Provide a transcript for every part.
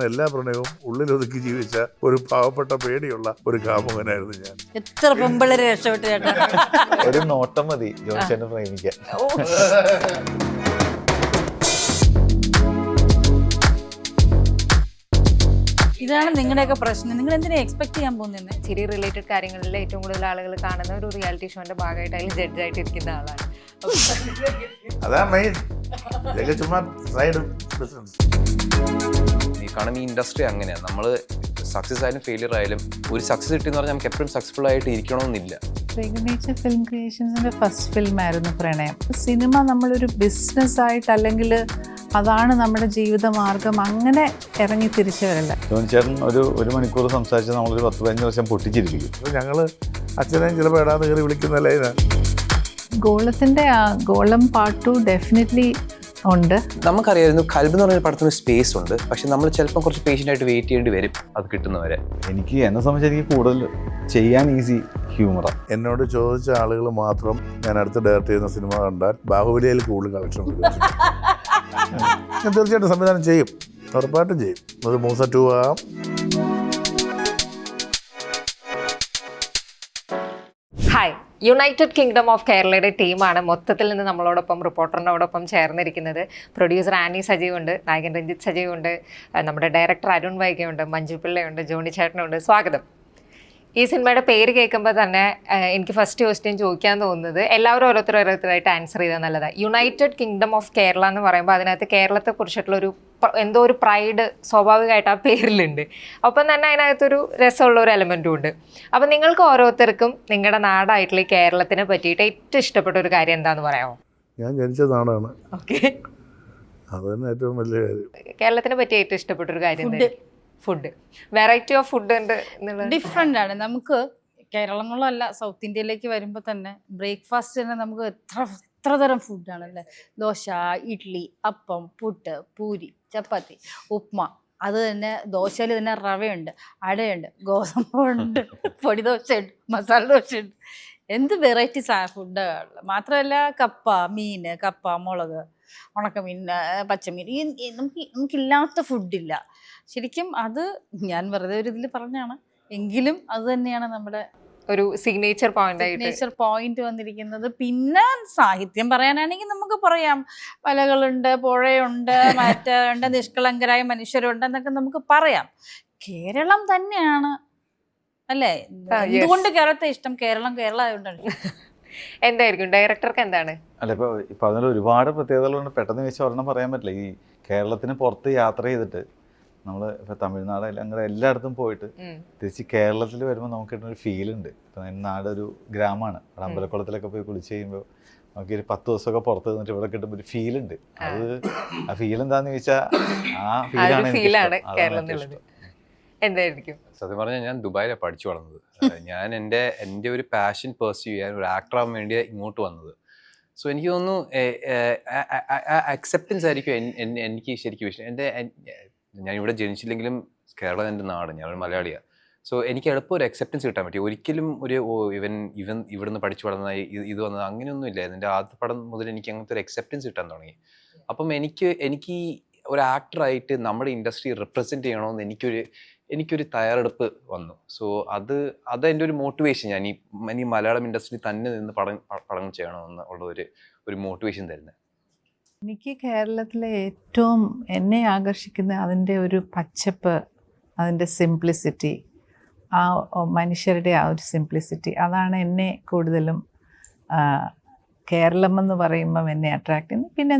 എല്ലാ പ്രണയവും ഉള്ളിലൊതുക്കി ജീവിച്ച ഒരു പാവപ്പെട്ട പേടിയുള്ള ഒരു കാമുകനായിരുന്നു ഞാൻ. എത്ര പെമ്പിള്ളേരെ രക്ഷപ്പെട്ടു ചേട്ടാ. ഒരു നോട്ടം മതി ജോൺസനെ പ്രേമിക്കാൻ. ഇതാണ് നിങ്ങളുടെയൊക്കെ പ്രശ്നം. നിങ്ങൾ എന്തിനാ എക്സ്പെക്ട് ചെയ്യാൻ പോകുന്നത്? ചിരി റിലേറ്റഡ് കാര്യങ്ങളിൽ ഏറ്റവും കൂടുതൽ ആളുകൾ കാണുന്ന ഒരു റിയാലിറ്റി ഷോന്റെ ഭാഗമായിട്ട് അതിൽ ജഡ്ജായിട്ട് ഇരിക്കുന്ന ആളാണ്. അതാ മെയിൻ. ഇതൊക്കെ ചുമ്മാ സൈഡ് ബിസിനസ്. ഈ കാണുന്ന ഈ ഇൻഡസ്ട്രി അങ്ങനെയാണ്. നമ്മൾ സക്സസ് ആയാലും ഫെയിലിയർ ആയാലും ഒരു സക്സസ് കിട്ടിയെന്ന് പറഞ്ഞാൽ നമുക്ക് എപ്പോഴും സക്സസ്ഫുൾ ആയിട്ട് ഇരിക്കണമെന്നില്ല. സിഗ്നേച്ചർ ഫിലിം ക്രിയേഷൻസിൻ്റെ ഫസ്റ്റ് ഫിലിമായിരുന്നു പ്രണയം. സിനിമ നമ്മളൊരു ബിസിനസ്സായിട്ട് അല്ലെങ്കിൽ അതാണ് നമ്മുടെ ജീവിതമാർഗം അങ്ങനെ ഇറങ്ങി തിരിച്ചവരല്ല. ജോൺചേട്ടൻ ഒരു മണിക്കൂർ സംസാരിച്ച് നമ്മളൊരു 10-15 വർഷം പൊട്ടിച്ചിരിക്കും. ഞങ്ങൾ അച്ഛനെയും ചിലപ്പോൾ ഇടാന്ന് കയറി വിളിക്കുന്ന ലൈനാ. ഗോളത്തിൻ്റെ ഗോളം പാർട്ട് 2 ഡെഫിനറ്റ്ലി ഉണ്ട്. നമുക്കറിയായിരുന്നു കൽബ് എന്ന് പറഞ്ഞ പടത്തിന് സ്പേസ് ഉണ്ട്, പക്ഷെ നമ്മൾ ചിലപ്പോൾ കുറച്ച് പേഷ്യൻ്റ് ആയിട്ട് വെയിറ്റ് ചെയ്യേണ്ടി വരും അത് കിട്ടുന്നവരെ. എന്നെ സംബന്ധിച്ച് എനിക്ക് കൂടുതൽ ചെയ്യാൻ ഈസി ഹ്യൂമറാണ്. എന്നോട് ചോദിച്ച ആളുകൾ മാത്രം ഞാൻ അടുത്ത് ഡയറക്റ്റ് ചെയ്യുന്ന സിനിമ കണ്ടാൽ ബാഹുബലിയിൽ കൂടുതൽ കളക്ഷൻ വരും. ഞാൻ തീർച്ചയായിട്ടും സംവിധാനം ചെയ്യും, ഉറപ്പായിട്ടും ചെയ്യും. അത് മൂസ 2 ആകാം. ഹായ്, യുണൈറ്റഡ് കിങ്ഡം ഓഫ് കേരളയുടെ ടീമാണ് മൊത്തത്തിൽ നിന്ന് നമ്മളോടൊപ്പം റിപ്പോർട്ടറിനോടൊപ്പം ചേർന്നിരിക്കുന്നത്. പ്രൊഡ്യൂസർ ആനി സജീവ് ഉണ്ട്, നായകൻ രഞ്ജിത്ത് സജീവ് ഉണ്ട്, നമ്മുടെ ഡയറക്ടർ അരുൺ വൈകയുണ്ട്, മഞ്ജു പിള്ളയുണ്ട്, ജോണി ചേട്ടനുണ്ട്. സ്വാഗതം. ഈ സിനിമയുടെ പേര് കേൾക്കുമ്പോൾ തന്നെ എനിക്ക് ഫസ്റ്റ് ക്വസ്റ്റ്യൻ ചോദിക്കാൻ തോന്നുന്നത്, എല്ലാവരും ഓരോരുത്തരായിട്ട് ആൻസർ ചെയ്താൽ നല്ലതാണ്. യുണൈറ്റഡ് കിങ്ഡം ഓഫ് കേരള എന്ന് പറയുമ്പോൾ അതിനകത്ത് കേരളത്തെക്കുറിച്ചിട്ടുള്ളൊരു എന്തോ ഒരു പ്രൈഡ് സ്വാഭാവികമായിട്ട് ആ പേരിലുണ്ട്. ഒപ്പം തന്നെ അതിനകത്തൊരു രസമുള്ള ഒരു എലമെൻറ്റും ഉണ്ട്. അപ്പം നിങ്ങൾക്ക് ഓരോരുത്തർക്കും നിങ്ങളുടെ നാടായിട്ടുള്ള ഈ കേരളത്തിനെ പറ്റിയിട്ട് ഏറ്റവും ഇഷ്ടപ്പെട്ട ഒരു കാര്യം എന്താണെന്ന് പറയാമോ? ഞാൻ ജനിച്ച നാടാണ്. ഓക്കെ, അത് തന്നെ ഏറ്റവും വലിയ കാര്യം. കേരളത്തിനെ പറ്റി ഏറ്റവും ഇഷ്ടപ്പെട്ട ഒരു കാര്യം ഫുഡ്. വെറൈറ്റി ഓഫ് ഫുഡ് ഉണ്ട്, ഡിഫറെൻ്റ് ആണ്. നമുക്ക് കേരളം എന്നുള്ളതല്ല, സൗത്ത് ഇന്ത്യയിലേക്ക് വരുമ്പോൾ തന്നെ ബ്രേക്ക്ഫാസ്റ്റ് തന്നെ നമുക്ക് എത്ര തരം ഫുഡാണല്ലേ. ദോശ, ഇഡ്ഡലി, അപ്പം, പുട്ട്, പൂരി, ചപ്പാത്തി, ഉപ്മ. അത് തന്നെ ദോശയിൽ തന്നെ റവയുണ്ട്, അടയുണ്ട്, ഗോതമ്പുണ്ട്, പൊടി ദോശയുണ്ട്, മസാല ദോശയുണ്ട്. എന്ത് വെറൈറ്റീസ് ഫുഡുകൾ. മാത്രമല്ല കപ്പ, മീൻ, കപ്പ, മുളക്, ഉണക്കമീൻ, പച്ചമീൻ. നമുക്കില്ലാത്ത ഫുഡില്ല ശരിക്കും. അത് ഞാൻ വെറുതെ ഒരു ഇതിൽ പറഞ്ഞാണ്, എങ്കിലും അത് തന്നെയാണ് നമ്മുടെ ഒരു സിഗ്നേച്ചർ പോയിന്റ് വന്നിരിക്കുന്നത്. പിന്നെ സാഹിത്യം പറയാനാണെങ്കിൽ നമുക്ക് പറയാം, മലകളുണ്ട്, പുഴയുണ്ട്, മറ്റുണ്ട്, നിഷ്കളങ്കരായ മനുഷ്യരുണ്ട് എന്നൊക്കെ നമുക്ക് പറയാം. കേരളം തന്നെയാണ് അല്ലേ. എന്തുകൊണ്ട് കേരളത്തെ ഇഷ്ടം? കേരളം ആയതുകൊണ്ടാണ്. എന്തായിരിക്കും ഡയറക്ടർക്ക് എന്താണ്? അല്ല, ഇപ്പൊ അതിൽ ഒരുപാട് പ്രത്യേകതകളുണ്ട്. പെട്ടെന്ന് വെച്ച് ഒരെണ്ണം പറയാൻ പറ്റില്ല. ഈ കേരളത്തിന് പുറത്ത് യാത്ര ചെയ്തിട്ട് നമ്മൾ ഇപ്പോൾ തമിഴ്നാട് അങ്ങനെ എല്ലായിടത്തും പോയിട്ട് തിരിച്ച് കേരളത്തിൽ വരുമ്പോൾ നമുക്ക് കിട്ടുന്നൊരു ഫീലുണ്ട്. ഇപ്പം നാടൊരു ഗ്രാമമാണ്. അവിടെ അമ്പലക്കുളത്തിലൊക്കെ പോയി കുളിച്ച് കഴിയുമ്പോൾ നമുക്ക് ഒരു 10 ദിവസമൊക്കെ പുറത്ത് നിന്നിട്ട് ഇവിടെ കിട്ടുമ്പോൾ ഒരു ഫീലുണ്ട്. ആ ഫീൽ എന്താണെന്ന് ചോദിച്ചാൽ ആ ഫീലാണ് എന്തായിരിക്കും? സത്യം പറഞ്ഞാൽ ഞാൻ ദുബായിലാണ് പഠിച്ചു വളർന്നത്. ഞാൻ എൻ്റെ ഒരു പാഷൻ പെർസ്യൂ ചെയ്യാൻ, ഒരു ആക്ടർ ആവാൻ വേണ്ടി ഇങ്ങോട്ട് വന്നത്. സോ എനിക്ക് തോന്നുന്നു അക്സെപ്റ്റൻസ് ആയിരിക്കും എനിക്ക് ശരിക്കും ഇഷ്ടം. ഞാൻ ഇവിടെ ജനിച്ചില്ലെങ്കിലും കേരളം എൻ്റെ നാട്, ഞാനൊരു മലയാളിയാണ്. സോ എനിക്ക് എളുപ്പം ഒരു അക്സെപ്റ്റൻസ് കിട്ടാൻ പറ്റി. ഒരിക്കലും ഒരു ഇവൻ ഇവിടുന്ന് പഠിച്ചു വളർന്ന ഇത് വന്നത് അങ്ങനെയൊന്നുമില്ല. എൻ്റെ ആദ്യ പടം മുതൽ എനിക്ക് അങ്ങനത്തെ ഒരു അക്സെപ്റ്റൻസ് കിട്ടാൻ തുടങ്ങി. അപ്പം എനിക്ക് ഒരു ആക്ടറായിട്ട് നമ്മുടെ ഇൻഡസ്ട്രി റെപ്രസെൻറ്റ് ചെയ്യണമെന്ന് എനിക്കൊരു തയ്യാറെടുപ്പ് വന്നു. സോ അത് എൻ്റെ ഒരു മോട്ടിവേഷൻ. ഞാൻ ഈ മലയാളം ഇൻഡസ്ട്രി തന്നെ നിന്ന് പഠനം ചെയ്യണമെന്ന് ഉള്ള ഒരു മോട്ടിവേഷൻ തരുന്നത്. എനിക്ക് കേരളത്തിലെ ഏറ്റവും എന്നെ ആകർഷിക്കുന്ന അതിൻ്റെ ഒരു പച്ചപ്പ്, അതിൻ്റെ സിംപ്ലിസിറ്റി, ആ മനുഷ്യരുടെ ആ ഒരു സിംപ്ലിസിറ്റി, അതാണ് എന്നെ കൂടുതലും കേരളം എന്ന് പറയുമ്പം എന്നെ അട്രാക്ട് ചെയ്യുന്നത്. പിന്നെ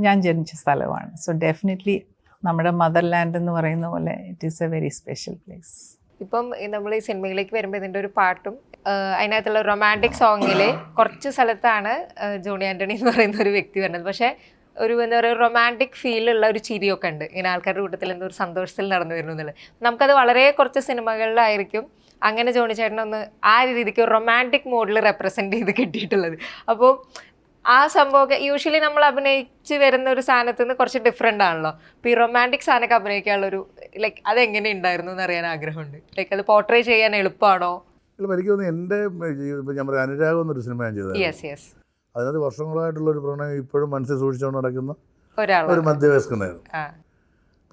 ഞാൻ ജനിച്ച സ്ഥലമാണ്. സോ ഡെഫിനറ്റ്ലി നമ്മുടെ മദർലാൻഡ് എന്ന് പറയുന്ന പോലെ it is A very special place. ഇപ്പം നമ്മൾ ഈ സിനിമയിലേക്ക് വരുമ്പോൾ ഇതിൻ്റെ ഒരു പാട്ടും അതിനകത്തുള്ള റൊമാൻറ്റിക് സോങ്ങിൽ കുറച്ച് സ്ഥലത്താണ് ജോണി ആൻ്റണി എന്ന് പറയുന്ന ഒരു വ്യക്തി വരുന്നത്. പക്ഷേ ഒരു എന്താ പറയുക, റൊമാൻറ്റിക് ഫീലുള്ള ഒരു ചിരിയൊക്കെ ഉണ്ട്. ഇങ്ങനെ ആൾക്കാരുടെ കൂട്ടത്തിൽ എന്തോ ഒരു സന്തോഷത്തിൽ നടന്നു വരുന്നു എന്നുള്ളത്. നമുക്കത് വളരെ കുറച്ച് സിനിമകളിലായിരിക്കും അങ്ങനെ ജോണി ചേട്ടനൊന്ന് ആ രീതിക്ക് റൊമാൻറ്റിക് മോഡിൽ റെപ്രസെൻറ്റ് ചെയ്ത് കിട്ടിയിട്ടുള്ളത്. അപ്പോൾ ആ സംഭവമൊക്കെ യൂഷ്വലി നമ്മൾ അഭിനയിച്ച് വരുന്ന ഒരു സാധനത്ത് നിന്ന് കുറച്ച് ഡിഫറെൻ്റ് ആണല്ലോ. അപ്പോൾ ഈ റൊമാൻറ്റിക് സാധനമൊക്കെ അഭിനയിക്കാനുള്ളൊരു ലൈക്ക് അതെങ്ങനെ ഉണ്ടായിരുന്നു എന്ന് അറിയാൻ ആഗ്രഹമുണ്ട്. ലൈക്ക് അത് പോർട്രേ ചെയ്യാൻ എളുപ്പമാണോ? എനിക്ക് തോന്നുന്നു എൻ്റെ ഞാൻ പറയാം, അനുരാഗം എന്നൊരു സിനിമ ഞാൻ ചെയ്തത്. യെസ്. അതിനകത്ത് വർഷങ്ങളായിട്ടുള്ളൊരു പ്രണയം ഇപ്പോഴും മനസ്സിൽ സൂക്ഷിച്ചുകൊണ്ട് നടക്കുന്ന ഒരു മധ്യവയസ്കനായിരുന്നു.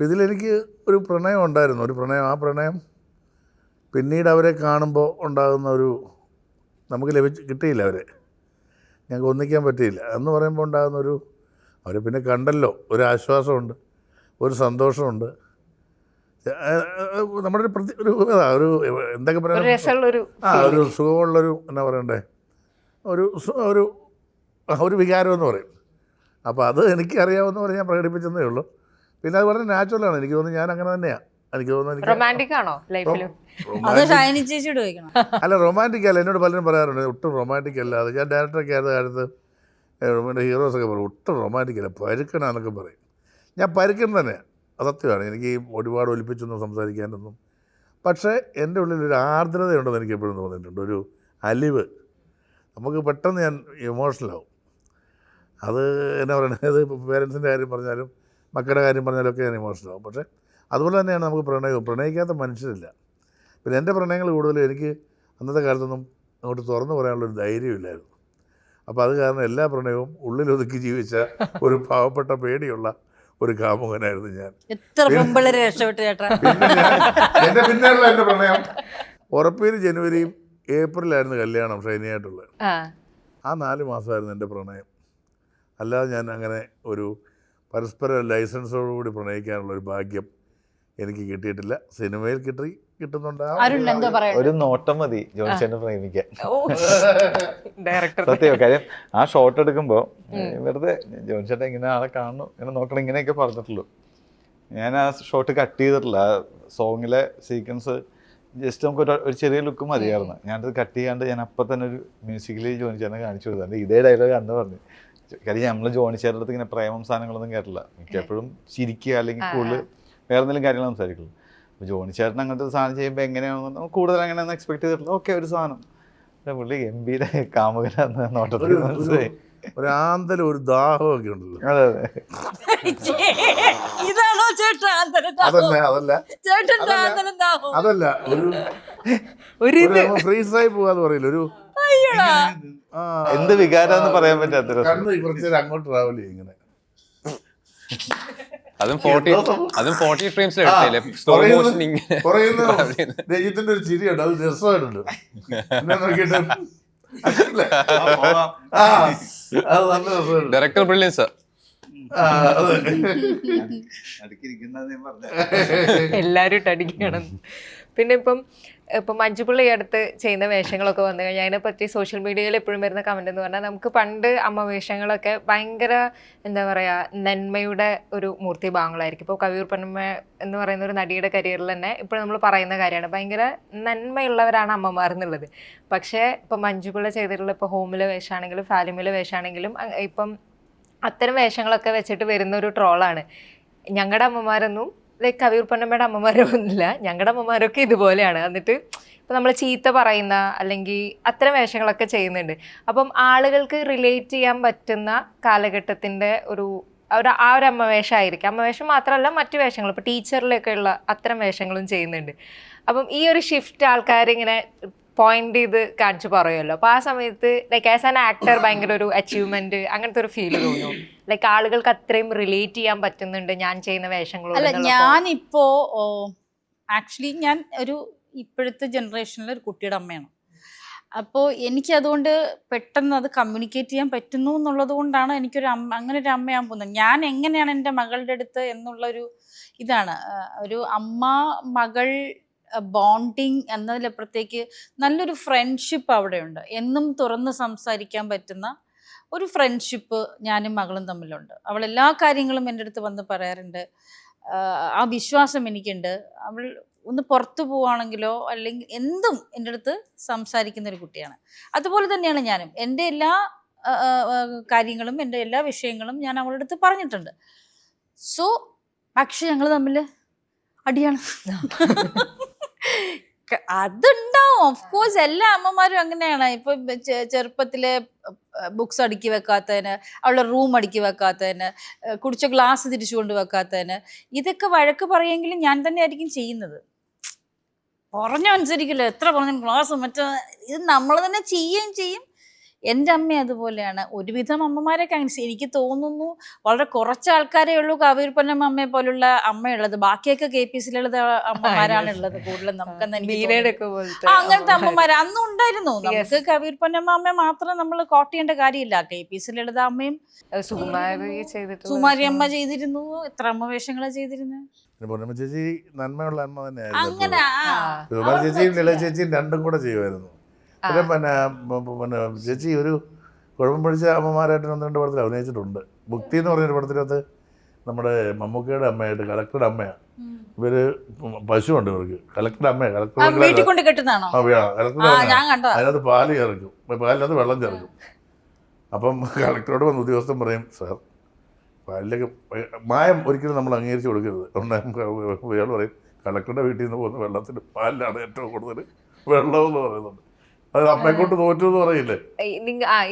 അപ്പം ഇതിലെനിക്ക് ഒരു പ്രണയം ഉണ്ടായിരുന്നു, ഒരു പ്രണയം. ആ പ്രണയം പിന്നീട് അവരെ കാണുമ്പോൾ ഉണ്ടാകുന്ന ഒരു, നമുക്ക് കിട്ടിയില്ല അവരെ, ഞങ്ങൾക്ക് ഒന്നിക്കാൻ പറ്റിയില്ല എന്ന് പറയുമ്പോൾ ഉണ്ടാകുന്നൊരു, അവരെ പിന്നെ കണ്ടല്ലോ, ഒരു ആശ്വാസമുണ്ട്, ഒരു സന്തോഷമുണ്ട്, നമ്മുടെ ഒരു ഒരു എന്തൊക്കെ പറയാം, ഒരു സുഖമുള്ളൊരു എന്നാ പറയണ്ടേ, ഒരു ഒരു വികാരം എന്ന് പറയും. അപ്പോൾ അത് എനിക്കറിയാവുന്ന പോലെ ഞാൻ പ്രകടിപ്പിച്ചതേ ഉള്ളൂ. പിന്നെ അത് വളരെ നാച്ചുറലാണ്. എനിക്ക് തോന്നുന്നു ഞാൻ അങ്ങനെ തന്നെയാണ്. എനിക്ക് തോന്നുന്നു റൊമാൻറ്റിക് ആണോ ലൈഫിൽ? അല്ല, റൊമാൻറ്റിക് അല്ല. എന്നോട് പലരും പറയാറുണ്ട് ഒട്ടും റൊമാൻറ്റിക് അല്ലാതെ. ഞാൻ ഡയറക്ടറൊക്കെ ആയിരുന്ന കാലത്ത് എൻ്റെ ഹീറോസൊക്കെ പറയും ഒട്ടും റൊമാൻറ്റിക് അല്ല, പരുക്കനാന്നൊക്കെ പറയും. ഞാൻ പരുക്കൻ തന്നെയാണ്, സത്യമാണ്. എനിക്ക് ഒരുപാട് ഒലിപ്പിച്ചൊന്നും സംസാരിക്കാനൊന്നും. പക്ഷേ എൻ്റെ ഉള്ളിലൊരു ആർദ്രതയുണ്ടെന്ന് എനിക്ക് എപ്പോഴും തോന്നിയിട്ടുണ്ട്, ഒരു അലിവ്. നമുക്ക് പെട്ടെന്ന് ഞാൻ ഇമോഷണലാവും. അത് എന്നാ പറയുന്നത്, അത് പേരൻസിൻ്റെ കാര്യം പറഞ്ഞാലും മക്കളുടെ കാര്യം പറഞ്ഞാലും ഒക്കെ ഞാൻ ഇമോഷണലാവും. പക്ഷേ അതുപോലെ തന്നെയാണ് നമുക്ക് പ്രണയവും. പ്രണയിക്കാത്ത മനുഷ്യരില്ല. പിന്നെ എൻ്റെ പ്രണയങ്ങൾ കൂടുതലും എനിക്ക് അന്നത്തെ കാലത്തൊന്നും അങ്ങോട്ട് തുറന്നു പറയാനുള്ളൊരു ധൈര്യമില്ലായിരുന്നു. അപ്പോൾ അത് കാരണം എല്ലാ പ്രണയവും ഉള്ളിലൊതുക്കി ജീവിച്ച ഒരു പാവപ്പെട്ട പേടിയുള്ള ഒരു കാമുകനായിരുന്നു ഞാൻ. എൻ്റെ പിന്നെയുള്ള എൻ്റെ പ്രണയം ഉറപ്പേര് ജനുവരിയും ഏപ്രിലായിരുന്നു കല്യാണം ഷൈനിയായിട്ടുള്ളത്. ആ 4 മാസമായിരുന്നു എൻ്റെ പ്രണയം. അല്ലാതെ ഞാൻ അങ്ങനെ ഒരു പരസ്പര ലൈസൻസോടുകൂടി പ്രണയിക്കാനുള്ള ഒരു ഭാഗ്യം എനിക്ക് കിട്ടിയിട്ടില്ല. സിനിമയിൽ കിട്ടുന്നുണ്ടാവും. ഒരു നോട്ടം മതി ജോൺസനെ പ്രേമിക്കാൻ. സത്യം. കാര്യം ആ ഷോട്ട് എടുക്കുമ്പോൾ വെറുതെ ജോൺസേട്ടൻ ഇങ്ങനെ ആളെ കാണുന്നു, ഇങ്ങനെ നോക്കണം, ഇങ്ങനെയൊക്കെ പറഞ്ഞിട്ടുള്ളൂ. ഞാൻ ആ ഷോട്ട് കട്ട് ചെയ്തിട്ടില്ല. ആ സോങ്ങിലെ സീക്വൻസ് ജസ്റ്റ് നമുക്ക് ഒരു ചെറിയ ലുക്ക് മതിയായിരുന്നു. ഞാനത് കട്ട് ചെയ്യാണ്ട് ഞാൻ അപ്പം തന്നെ ഒരു മ്യൂസിക്കലി ജോണിച്ചേട്ടനെ കാണിച്ചു കൊടുത്തു. ഇതേ ഡയലോഗ് അന്ന് പറഞ്ഞു. കാര്യം നമ്മൾ ജോണിച്ചേട്ടൻ്റെ അടുത്ത് ഇങ്ങനെ പ്രേമം സാധനങ്ങളൊന്നും കേട്ടില്ല. എനിക്ക് എപ്പോഴും ചിരിക്കുക അല്ലെങ്കിൽ കൂടുതൽ വേറെ എന്തെങ്കിലും കാര്യങ്ങൾ സംസാരിക്കുള്ളൂ. അപ്പോൾ ജോണിച്ചേട്ടൻ അങ്ങനത്തെ ഒരു സാധനം ചെയ്യുമ്പോൾ എങ്ങനെയാണെന്ന് കൂടുതൽ അങ്ങനെയൊന്നും എക്സ്പെക്ട് ചെയ്തിട്ടില്ല. ഓക്കെ, ഒരു സാധനം പുള്ളി ഗംഭീര കാമുകനാന്ന് നോട്ടത്തിൽ മനസ്സിലായി. ഒരാന്തരം ഒരു ദാഹമൊക്കെ ഉണ്ടല്ലോ. അതെ അതെ. അതല്ല ഒരു ഫ്രീസായി പോകാന്ന് പറയില്ല, ഒരു എന്ത് വികാരാന്ന് പറയാൻ പറ്റാത്ത കുറച്ചേരം അങ്ങോട്ട് ട്രാവൽ ചെയ്യും ഇങ്ങനെ. അതും 40 ഫ്രെയിംസ് രജിത്തിന്റെ ഒരു ചിരിയുണ്ട്, അത് രസമായിട്ടുണ്ട്. Director brilliance. എല്ലാരും ഇട്ടടിക്കണം. പിന്നെ ഇപ്പം മഞ്ജുപിള്ളി അടുത്ത് ചെയ്യുന്ന വേഷങ്ങളൊക്കെ വന്നു കഴിഞ്ഞാൽ അതിനെപ്പറ്റി സോഷ്യൽ മീഡിയയിൽ എപ്പോഴും വരുന്ന കമന്റ് എന്ന് പറഞ്ഞാൽ, നമുക്ക് പണ്ട് അമ്മ വേഷങ്ങളൊക്കെ ഭയങ്കര എന്താ പറയുക നന്മയുടെ ഒരു മൂർത്തിഭാഗങ്ങളായിരിക്കും. ഇപ്പോൾ കവിയൂർ പൊന്നമ്മ എന്ന് പറയുന്ന ഒരു നടിയുടെ കരിയറിൽ തന്നെ ഇപ്പോൾ നമ്മൾ പറയുന്ന കാര്യമാണ്, ഭയങ്കര നന്മയുള്ളവരാണ് അമ്മമാർ എന്നുള്ളത്. പക്ഷേ ഇപ്പം മഞ്ജുപിള്ള ചെയ്തിട്ടുള്ള ഇപ്പോൾ ഹോമിലെ വേഷമാണെങ്കിലും ഫാലിമിലെ വേഷമാണെങ്കിലും ഇപ്പം അത്തരം വേഷങ്ങളൊക്കെ വെച്ചിട്ട് വരുന്ന ഒരു ട്രോളാണ്. ഞങ്ങളുടെ അമ്മമാരൊന്നും ലൈക്ക് കവിയൂർ പൊന്നമ്മയുടെ അമ്മമാരൊന്നുമില്ല, ഞങ്ങളുടെ അമ്മമാരൊക്കെ ഇതുപോലെയാണ്. എന്നിട്ട് ഇപ്പം നമ്മൾ ചീത്ത പറയുന്ന അല്ലെങ്കിൽ അത്തരം വേഷങ്ങളൊക്കെ ചെയ്യുന്നുണ്ട്. അപ്പം ആളുകൾക്ക് റിലേറ്റ് ചെയ്യാൻ പറ്റുന്ന കാലഘട്ടത്തിൻ്റെ ആ ഒരു അമ്മവേഷമായിരിക്കും. അമ്മവേഷം മാത്രമല്ല മറ്റു വേഷങ്ങൾ, ഇപ്പോൾ ടീച്ചറിലൊക്കെ ഉള്ള അത്തരം വേഷങ്ങളും ചെയ്യുന്നുണ്ട്. അപ്പം ഈ ഒരു ഷിഫ്റ്റ് ആൾക്കാരിങ്ങനെ പോയിന്റ് ചെയ്ത് കാണിച്ച് പറയുമല്ലോ. അപ്പോൾ ആ സമയത്ത് ലൈക്ക് ആസ് ആൻ ആക്ടർ ഭയങ്കര ഒരു അച്ചീവ്മെന്റ് അങ്ങനത്തെ ഒരു ഫീൽ തോന്നും. ലൈക്ക് ആളുകൾക്ക് അത്രയും റിലേറ്റ് ചെയ്യാൻ പറ്റുന്നുണ്ട് ഞാൻ ചെയ്യുന്ന വേഷങ്ങളോട്. അല്ല, ഞാനിപ്പോ ആക്ച്വലി ഞാൻ ഒരു ഇപ്പോഴത്തെ ജനറേഷനിലെ ഒരു കുട്ടിയുടെ അമ്മയാണ്. അപ്പോൾ എനിക്ക് അതുകൊണ്ട് പെട്ടെന്ന് അത് കമ്മ്യൂണിക്കേറ്റ് ചെയ്യാൻ പറ്റുന്നു എന്നുള്ളത് കൊണ്ടാണ് എനിക്കൊരു അങ്ങനെ ഒരു അമ്മയാൻ പോകുന്നത്. ഞാൻ എങ്ങനെയാണ് എൻ്റെ മകളുടെ അടുത്ത് എന്നുള്ളൊരു ഇതാണ് ഒരു അമ്മ മകൾ ബോണ്ടിങ് എന്നതിലപ്പുറത്തേക്ക് നല്ലൊരു ഫ്രണ്ട്ഷിപ്പ് അവിടെയുണ്ട്. എന്നും തുറന്ന് സംസാരിക്കാൻ പറ്റുന്ന ഒരു ഫ്രണ്ട്ഷിപ്പ് ഞാനും മകളും തമ്മിലുണ്ട്. അവൾ എല്ലാ കാര്യങ്ങളും എൻ്റെ അടുത്ത് വന്ന് പറയാറുണ്ട്. ആ വിശ്വാസം എനിക്കുണ്ട്. അവൾ ഒന്ന് പുറത്തു പോവുകയാണെങ്കിലോ അല്ലെങ്കിൽ എന്തും എൻ്റെ അടുത്ത് സംസാരിക്കുന്ന ഒരു കുട്ടിയാണ്. അതുപോലെ തന്നെയാണ് ഞാനും. എൻ്റെ എല്ലാ കാര്യങ്ങളും എൻ്റെ എല്ലാ വിഷയങ്ങളും ഞാൻ അവളുടെ അടുത്ത് പറഞ്ഞിട്ടുണ്ട്. സോ പക്ഷെ ഞങ്ങൾ തമ്മിൽ അടിയാണ്. അതുണ്ടാവും, ഓഫ് കോഴ്സ്. എല്ലാ അമ്മമാരും അങ്ങനെയാണ്. ഇപ്പൊ ചെറുപ്പത്തിലെ ബുക്സ് അടുക്കി വെക്കാത്തതിന്, അവളുടെ റൂം അടുക്കി വെക്കാത്തതിന്, കുടിച്ച ഗ്ലാസ് തിരിച്ചു കൊണ്ട് വെക്കാത്തതിന്, ഇതൊക്കെ വഴക്ക് പറയുമെങ്കിലും ഞാൻ തന്നെ ആയിരിക്കും ചെയ്യുന്നത്. പറഞ്ഞ അനുസരിക്കില്ല, എത്ര പറഞ്ഞ ഗ്ലാസ് മറ്റേ ഇത് നമ്മൾ തന്നെ ചെയ്യുകയും ചെയ്യും. എൻ്റെ അമ്മ അതുപോലെയാണ്. ഒരുവിധം അമ്മമാരൊക്കെ അങ്ങനെ. എനിക്ക് തോന്നുന്നു വളരെ കുറച്ച് ആൾക്കാരേ ഉള്ളൂ കവിയൂർ പൊന്നമ്മ അമ്മയെ പോലുള്ള അമ്മയുള്ളത്. ബാക്കിയൊക്കെ KPC ലളിത അമ്മമാരാണ് ഉള്ളത് കൂടുതലും നമുക്കെന്ന് എനിക്ക് ബീനയുടെ തോന്നുന്നു. ഒക്കെ പോലത്തെ അങ്ങനത്തെ അമ്മമാർ അന്നും ഉണ്ടായിരുന്നു. നമുക്ക് കവിയൂർ പൊന്നമ്മ അമ്മയെ മാത്രം നമ്മൾ കോട്ട് ചെയ്യേണ്ട കാര്യമില്ല. KPC ലളിത അമ്മയും സുകുമാരി ചെയ്തിട്ടുള്ള സുമാരി അമ്മ ചെയ്തിരുന്നു. എത്ര അമ്മ വേഷങ്ങളാണ് ചെയ്തിരുന്നത്. പിന്നെ പൊന്നമ്മ ചേച്ചി നന്മയുള്ള അമ്മ തന്നെയായിരുന്നു അങ്ങനെ എപ്പോഴും. കുമാരി ചേച്ചിയും ലളിത ചേച്ചിയും രണ്ടും കൂടെ ചെയ്യുമായിരുന്നു. പിന്നെ പിന്നെ ചേച്ചി ഒരു കുഴപ്പം പിടിച്ച അമ്മമാരായിട്ട് 1-2 പടത്തിൽ അഭിനയിച്ചിട്ടുണ്ട്. മുക്തി എന്ന് പറഞ്ഞൊരു പടത്തിനകത്ത് നമ്മുടെ മമ്മൂക്കയുടെ അമ്മയായിട്ട് കളക്ടറുടെ അമ്മയാണ്. ഇവര് പശുവുണ്ട് ഇവർക്ക്. കളക്ടറുടെ അമ്മയാണ്. വീട്ടിൽ കൊണ്ട് കെട്ടുന്നതാണോ? കളക്ടറുടെ ഞാൻ കണ്ടോ. അതിനകത്ത് പാല് ചേർക്കും, പാലിനകത്ത് വെള്ളം ചേർക്കും. അപ്പം കളക്ടറോട് വന്ന് ഉദ്യോഗസ്ഥൻ പറയും, സാർ പാലിലേക്ക് മായം ഒരിക്കലും നമ്മൾ അംഗീകരിച്ച് കൊടുക്കരുത്. ഇയാൾ പറയും, കളക്ടറുടെ വീട്ടിൽ നിന്ന് പോകുന്ന വെള്ളത്തിന് പാലിലാണ് ഏറ്റവും കൂടുതൽ വെള്ളമെന്ന് പറയുന്നുണ്ട്. അത് അമ്മയെക്കൊണ്ട് തോറ്റു എന്ന് പറയില്ലേ.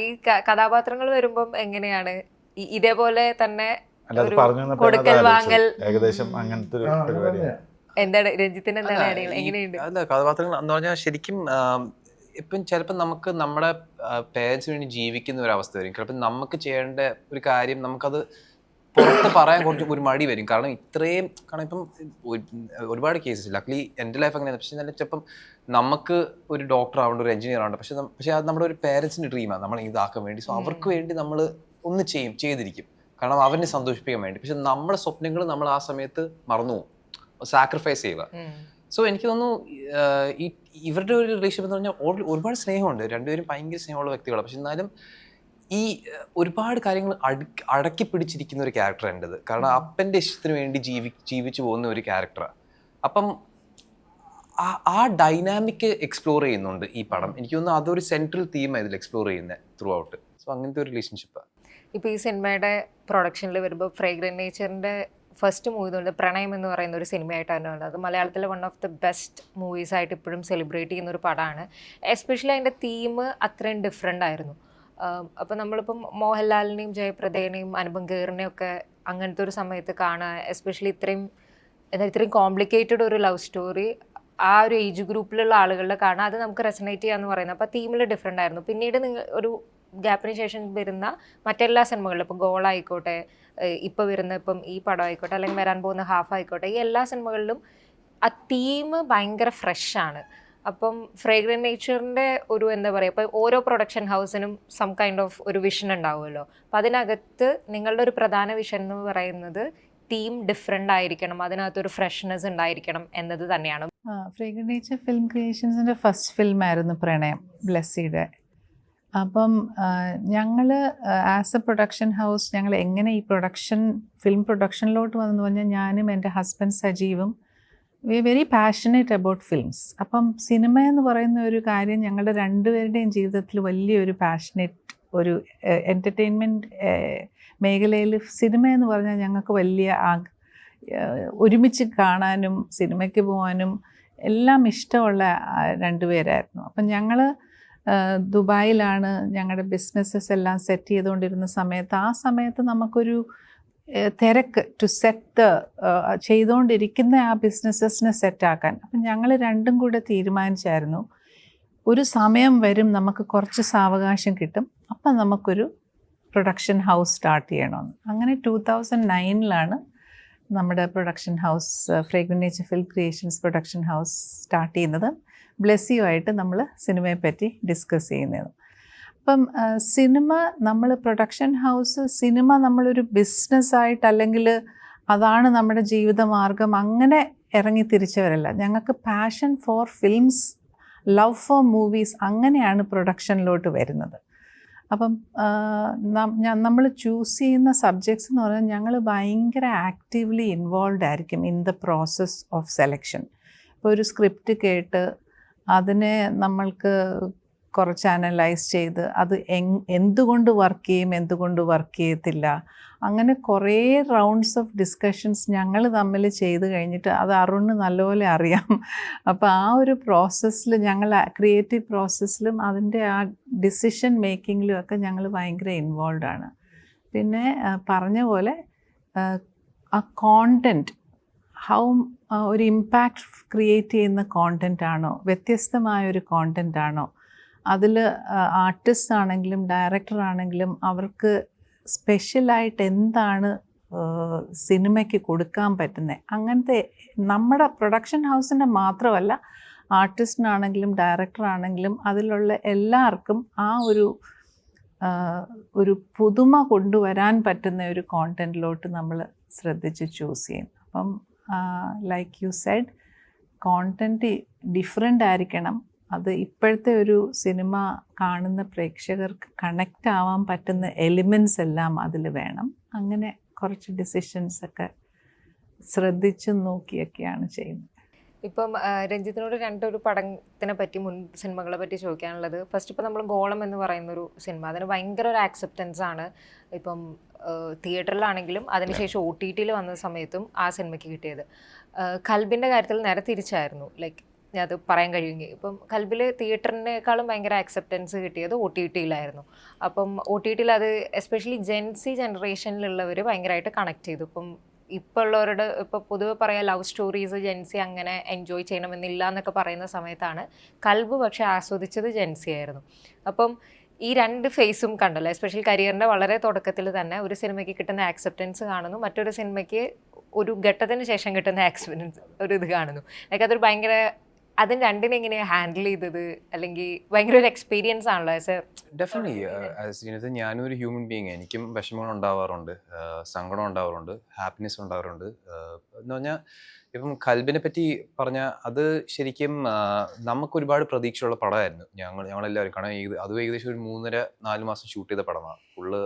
ഈ കഥാപാത്രങ്ങൾ വരുമ്പം എങ്ങനെയാണ് ഇതേപോലെ തന്നെ അല്ലാതെ പറഞ്ഞു വന്നപ്പോൾ കൊടുക്കൽ അതാ വാങ്ങൽ ആലോചിച്ചത്. ഏകദേശം അങ്ങനത്തെ ഒരു പരിപാടിയാണ്. എന്താണ് രഞ്ജിത്തിന് എന്താണ് ഐഡിയ? എങ്ങനെയുണ്ട്? അല്ല, കഥാപാത്രങ്ങൾ എന്ന് പറഞ്ഞാൽ ശരിക്കും ഇപ്പം ചിലപ്പോൾ നമുക്ക് നമ്മുടെ പേരൻസിന് വേണ്ടി ജീവിക്കുന്ന ഒരു അവസ്ഥ വരും. ചിലപ്പോൾ നമുക്ക് ചെയ്യേണ്ട ഒരു കാര്യം നമുക്കത് പുറത്ത് പറയാൻ കുറച്ച് ഒരു മടി വരും. കാരണം ഇപ്പം ഒരുപാട് കേസസ് ലക്ലി എൻ്റെ ലൈഫ് അങ്ങനെയാണ്. പക്ഷെ എന്നാലും ചിലപ്പം നമുക്ക് ഒരു ഡോക്ടർ ആവേണ്ട, ഒരു എഞ്ചിനീയർ ആവേണ്ട, പക്ഷെ അത് നമ്മുടെ ഒരു പേരൻസിൻ്റെ ഡ്രീമാണ് നമ്മൾ ഇതാക്കാൻ വേണ്ടി. സോ അവർക്ക് വേണ്ടി നമ്മൾ ഒന്ന് ചെയ്തിരിക്കും, കാരണം അവരെ സന്തോഷിപ്പിക്കാൻ വേണ്ടി. പക്ഷെ നമ്മുടെ സ്വപ്നങ്ങൾ നമ്മൾ ആ സമയത്ത് മറന്നു പോകും, സാക്രിഫൈസ് ചെയ്യുക. സോ എനിക്ക് തോന്നുന്നു ഇവരുടെ ഒരു റിലേഷൻ എന്ന് പറഞ്ഞാൽ ഒരുപാട് സ്നേഹമുണ്ട്. രണ്ടുപേരും ഭയങ്കര സ്നേഹമുള്ള വ്യക്തികളാണ്. പക്ഷെ എന്നാലും ഈ ഒരുപാട് കാര്യങ്ങൾ അടക്കി പിടിച്ചിരിക്കുന്ന ഒരു ക്യാരക്ടർ എൻ്റെത്. കാരണം അപ്പൻ്റെ ഇഷ്ടത്തിന് വേണ്ടി ജീവിച്ചു പോകുന്ന ഒരു ക്യാരക്ടറാണ്. അപ്പം ആ ഡൈനാമിക് എക്സ്പ്ലോർ ചെയ്യുന്നുണ്ട് ഈ പടം. എനിക്ക് തോന്നുന്നു അതൊരു സെൻട്രൽ തീമാണ് ഇതിൽ എക്സ്പ്ലോർ ചെയ്യുന്നത് ത്രൂ ഔട്ട്. സോ അങ്ങനത്തെ ഒരു റിലേഷൻഷിപ്പാണ്. ഇപ്പോൾ ഈ സിനിമയുടെ പ്രൊഡക്ഷനിൽ വരുമ്പോൾ ഫ്രേഗ്രന്റ് നേച്ചറിൻ്റെ ഫസ്റ്റ് മൂവി തോന്നുന്നത് പ്രണയം എന്ന് പറയുന്ന ഒരു സിനിമയായിട്ടാണ് വന്നത്. അത് മലയാളത്തിലെ one of the best movies ആയിട്ട് ഇപ്പോഴും സെലിബ്രേറ്റ് ചെയ്യുന്ന ഒരു പടമാണ്. എസ്പെഷ്യലി അതിൻ്റെ തീം അത്രയും ഡിഫറെൻ്റ് ആയിരുന്നു. അപ്പോൾ നമ്മളിപ്പം മോഹൻലാലിനെയും ജയപ്രദയെയും അനുപം ഖേറിനെയും ഒക്കെ അങ്ങനത്തെ ഒരു സമയത്ത് കാണുക, എസ്പെഷ്യലി ഇത്രയും കോംപ്ലിക്കേറ്റഡ് ഒരു ലവ് സ്റ്റോറി ആ ഒരു ഏജ് ഗ്രൂപ്പിലുള്ള ആളുകളുടെ കാണുക, അത് നമുക്ക് റെസനേറ്റ് ചെയ്യാന്ന് പറയുന്നത്. അപ്പോൾ തീമിൽ ഡിഫറെൻ്റ് ആയിരുന്നു. പിന്നീട് ഒരു ഗ്യാപ്പിന് ശേഷം വരുന്ന മറ്റെല്ലാ സിനിമകളിലും, ഇപ്പോൾ ഗോളായിക്കോട്ടെ, ഇപ്പോൾ വരുന്ന ഇപ്പം ഈ പടം ആയിക്കോട്ടെ, അല്ലെങ്കിൽ വരാൻ പോകുന്ന ഹാഫ് ആയിക്കോട്ടെ, ഈ എല്ലാ സിനിമകളിലും ആ തീം ഭയങ്കര ഫ്രഷാണ്. അപ്പം ഫ്രേഗ്രന്റ് നേച്ചറിൻ്റെ ഒരു എന്താ പറയുക, ഇപ്പോൾ ഓരോ പ്രൊഡക്ഷൻ ഹൗസിനും സം കൈൻഡ് ഓഫ് ഒരു വിഷൻ ഉണ്ടാവുമല്ലോ. അപ്പം അതിനകത്ത് നിങ്ങളുടെ ഒരു പ്രധാന വിഷൻ എന്ന് പറയുന്നത് തീം ഡിഫറെൻ്റ് ആയിരിക്കണം, അതിനകത്തൊരു ഫ്രഷ്നെസ് ഉണ്ടായിരിക്കണം എന്നത് തന്നെയാണ്. ഫ്രേഗ്രന്റ് നേച്ചർ ഫിലിം ക്രിയേഷൻസിൻ്റെ ഫസ്റ്റ് ഫിലിമായിരുന്നു പ്രണയം, ബ്ലെസ്സിയുടെ. അപ്പം ഞങ്ങൾ ആസ് എ പ്രൊഡക്ഷൻ ഹൗസ് ഞങ്ങൾ എങ്ങനെ ഈ ഫിലിം പ്രൊഡക്ഷനിലോട്ട് വന്നെന്ന് പറഞ്ഞാൽ, ഞാനും എൻ്റെ ഹസ്ബൻഡ് സജീവും വെരി പാഷനേറ്റ് അബൌട്ട് ഫിലിംസ്. അപ്പം സിനിമ എന്ന് പറയുന്ന ഒരു കാര്യം ഞങ്ങളുടെ രണ്ടുപേരുടെയും ജീവിതത്തിൽ വലിയൊരു പാഷനേറ്റ് ഒരു എൻ്റർടൈൻമെൻറ്റ് മേഖലയിൽ സിനിമ എന്ന് പറഞ്ഞാൽ ഞങ്ങൾക്ക് വലിയ ഒരുമിച്ച് കാണാനും സിനിമയ്ക്ക് പോകാനും എല്ലാം ഇഷ്ടമുള്ള രണ്ടുപേരായിരുന്നു. അപ്പം ഞങ്ങൾ ദുബായിലാണ് ഞങ്ങളുടെ ബിസിനസ്സസ് എല്ലാം സെറ്റ് ചെയ്തുകൊണ്ടിരുന്ന സമയത്ത്, ആ സമയത്ത് നമുക്കൊരു തിരക്ക് ടു സെറ്റ് ചെയ്തുകൊണ്ടിരിക്കുന്ന ആ ബിസിനസ്സസിനെ സെറ്റാക്കാൻ. അപ്പം ഞങ്ങൾ രണ്ടും കൂടെ തീരുമാനിച്ചായിരുന്നു, ഒരു സമയം വരും നമുക്ക് കുറച്ച് സാവകാശം കിട്ടും, അപ്പം നമുക്കൊരു പ്രൊഡക്ഷൻ ഹൗസ് സ്റ്റാർട്ട് ചെയ്യണമെന്ന്. അങ്ങനെ 2009 നമ്മുടെ production house fragrant nature film creations production house start ചെയ്യുന്നത്. ബ്ലെസ്സിയുമായിട്ട് നമ്മൾ സിനിമയെപ്പറ്റി ഡിസ്കസ് ചെയ്യുന്നത്. അപ്പം സിനിമ നമ്മൾ പ്രൊഡക്ഷൻ ഹൗസ് സിനിമ നമ്മളൊരു ബിസിനസ്സായിട്ട് അല്ലെങ്കിൽ അതാണ് നമ്മുടെ ജീവിതമാർഗം അങ്ങനെ ഇറങ്ങി തിരിച്ചവരല്ല. ഞങ്ങൾക്ക് passion for films, love for movies, അങ്ങനെയാണ് പ്രൊഡക്ഷനിലോട്ട് വരുന്നത്. അപ്പം നമ്മൾ ചൂസ് ചെയ്യുന്ന സബ്ജക്ട്സ് എന്ന് പറഞ്ഞാൽ ഞങ്ങൾ ഭയങ്കര ആക്റ്റീവ്ലി ഇൻവോൾവ് ആയിരിക്കും in the process of selection. ഇപ്പോൾ ഒരു സ്ക്രിപ്റ്റ് കേട്ട് അതിനെ നമ്മൾക്ക് കുറച്ച് അനലൈസ് ചെയ്ത് അത് എന്തുകൊണ്ട് വർക്ക് ചെയ്യും, എന്തുകൊണ്ട് വർക്ക് ചെയ്യത്തില്ല, അങ്ങനെ കുറേ റൗണ്ട്സ് ഓഫ് ഡിസ്കഷൻസ് ഞങ്ങൾ തമ്മിൽ ചെയ്ത് കഴിഞ്ഞിട്ട് അത് അരുണ് നല്ലപോലെ അറിയാം. അപ്പോൾ ആ ഒരു പ്രോസസ്സിൽ ഞങ്ങൾ ക്രിയേറ്റീവ് പ്രോസസ്സിലും അതിൻ്റെ ആ ഡിസിഷൻ മേക്കിങ്ങിലും ഒക്കെ ഞങ്ങൾ ഭയങ്കര ഇൻവോൾവ് ആണ്. പിന്നെ പറഞ്ഞ പോലെ ആ കോണ്ടൻറ്റ് ഒരു ഇമ്പാക്റ്റ് ക്രിയേറ്റ് ചെയ്യുന്ന കോണ്ടൻ്റ് ആണോ, വ്യത്യസ്തമായൊരു കോണ്ടൻ്റ് ആണോ, അതിൽ ആർട്ടിസ്റ്റ് ആണെങ്കിലും ഡയറക്ടർ ആണെങ്കിലും അവർക്ക് സ്പെഷ്യലായിട്ട് എന്താണ് സിനിമയ്ക്ക് കൊടുക്കാൻ പറ്റുന്നത്, അങ്ങനത്തെ നമ്മുടെ പ്രൊഡക്ഷൻ ഹൗസിൻ്റെ മാത്രമല്ല ആർട്ടിസ്റ്റിനാണെങ്കിലും ഡയറക്ടറാണെങ്കിലും അതിലുള്ള എല്ലാവർക്കും ആ ഒരു പുതുമ കൊണ്ടുവരാൻ പറ്റുന്ന ഒരു കോണ്ടൻറ്റിലോട്ട് നമ്മൾ ശ്രദ്ധിച്ച് ചൂസ് ചെയ്യും. അപ്പം like you said, content different ആയിരിക്കണം. അത് ഇപ്പോഴത്തെ ഒരു സിനിമ കാണുന്ന പ്രേക്ഷകർക്ക് കണക്റ്റ് ആവാൻ പറ്റുന്ന എലിമെൻറ്റ്സ് എല്ലാം അതിൽ വേണം. അങ്ങനെ കുറച്ച് ഡിസിഷൻസൊക്കെ ശ്രദ്ധിച്ച് നോക്കിയൊക്കെയാണ് ചെയ്യുന്നത്. ഇപ്പം രഞ്ജിത്തിനോട് രണ്ടൊരു പടത്തിനെ പറ്റി, മുൻ സിനിമകളെ പറ്റി ചോദിക്കാനുള്ളത്. ഫസ്റ്റ് ഇപ്പോൾ നമ്മൾ ഗോളം എന്ന് പറയുന്നൊരു സിനിമ, അതിന് ഭയങ്കര ഒരു ആക്സെപ്റ്റൻസ് ആണ് ഇപ്പം തിയേറ്ററിലാണെങ്കിലും അതിനുശേഷം OTT വന്ന സമയത്തും ആ സിനിമയ്ക്ക് കിട്ടിയത്. കൽബിൻ്റെ കാര്യത്തിൽ നേരെ തിരിച്ചായിരുന്നു. ലൈക്ക് അത് പറയാൻ കഴിയുമെങ്കിൽ ഇപ്പം കൽബിൽ തിയേറ്ററിനേക്കാളും ഭയങ്കര ആക്സെപ്റ്റൻസ് കിട്ടിയത് OTT അപ്പം OTT അത് എസ്പെഷ്യലി ജെൻസി ജനറേഷനിലുള്ളവർ ഭയങ്കരമായിട്ട് കണക്ട് ചെയ്തു. ഇപ്പം ഇപ്പോൾ ഉള്ളവരുടെ ഇപ്പോൾ പൊതുവെ പറയാം ലവ് സ്റ്റോറീസ് ജെൻസി അങ്ങനെ എൻജോയ് ചെയ്യണമെന്നില്ല എന്നൊക്കെ പറയുന്ന സമയത്താണ് കൽബ് പക്ഷേ ആസ്വദിച്ചത് ജെൻസി ആയിരുന്നു. അപ്പം ഈ രണ്ട് ഫേസും കണ്ടല്ലോ, എസ്പെഷ്യലി കരിയറിൻ്റെ വളരെ തുടക്കത്തിൽ തന്നെ ഒരു സിനിമയ്ക്ക് കിട്ടുന്ന ആക്സെപ്റ്റൻസ് കാണുന്നു, മറ്റൊരു സിനിമയ്ക്ക് ഒരു ഘട്ടത്തിന് ശേഷം കിട്ടുന്ന ആക്സെപ്റ്റൻസ് ഒരു ഇത് കാണുന്നു. ലൈക്ക് അതൊരു ഭയങ്കര, അതിന് രണ്ടിനെ എങ്ങനെയാണ് ഹാൻഡിൽ ചെയ്തത്? അല്ലെങ്കിൽ ഭയങ്കര ഒരു എക്സ്പീരിയൻസ് ആണല്ലോ ആസ് എ. ഡെഫിനറ്റ്ലി ഞാനും ഒരു ഹ്യൂമൻ ബീങ്, എനിക്കും വിഷമങ്ങൾ ഉണ്ടാവാറുണ്ട്, സങ്കടം ഉണ്ടാവാറുണ്ട്, ഹാപ്പിനെസ് ഉണ്ടാവാറുണ്ട്. എന്ന് പറഞ്ഞാൽ ഇപ്പം കൽബിനെ പറ്റി പറഞ്ഞാൽ അത് ശരിക്കും നമുക്ക് ഒരുപാട് പ്രതീക്ഷയുള്ള പടമായിരുന്നു ഞങ്ങളെല്ലാവരും. കാരണം അതും ഏകദേശം ഒരു 3.5-4 മാസം ഷൂട്ട് ചെയ്ത പടമാണ്. ഫുള്ള്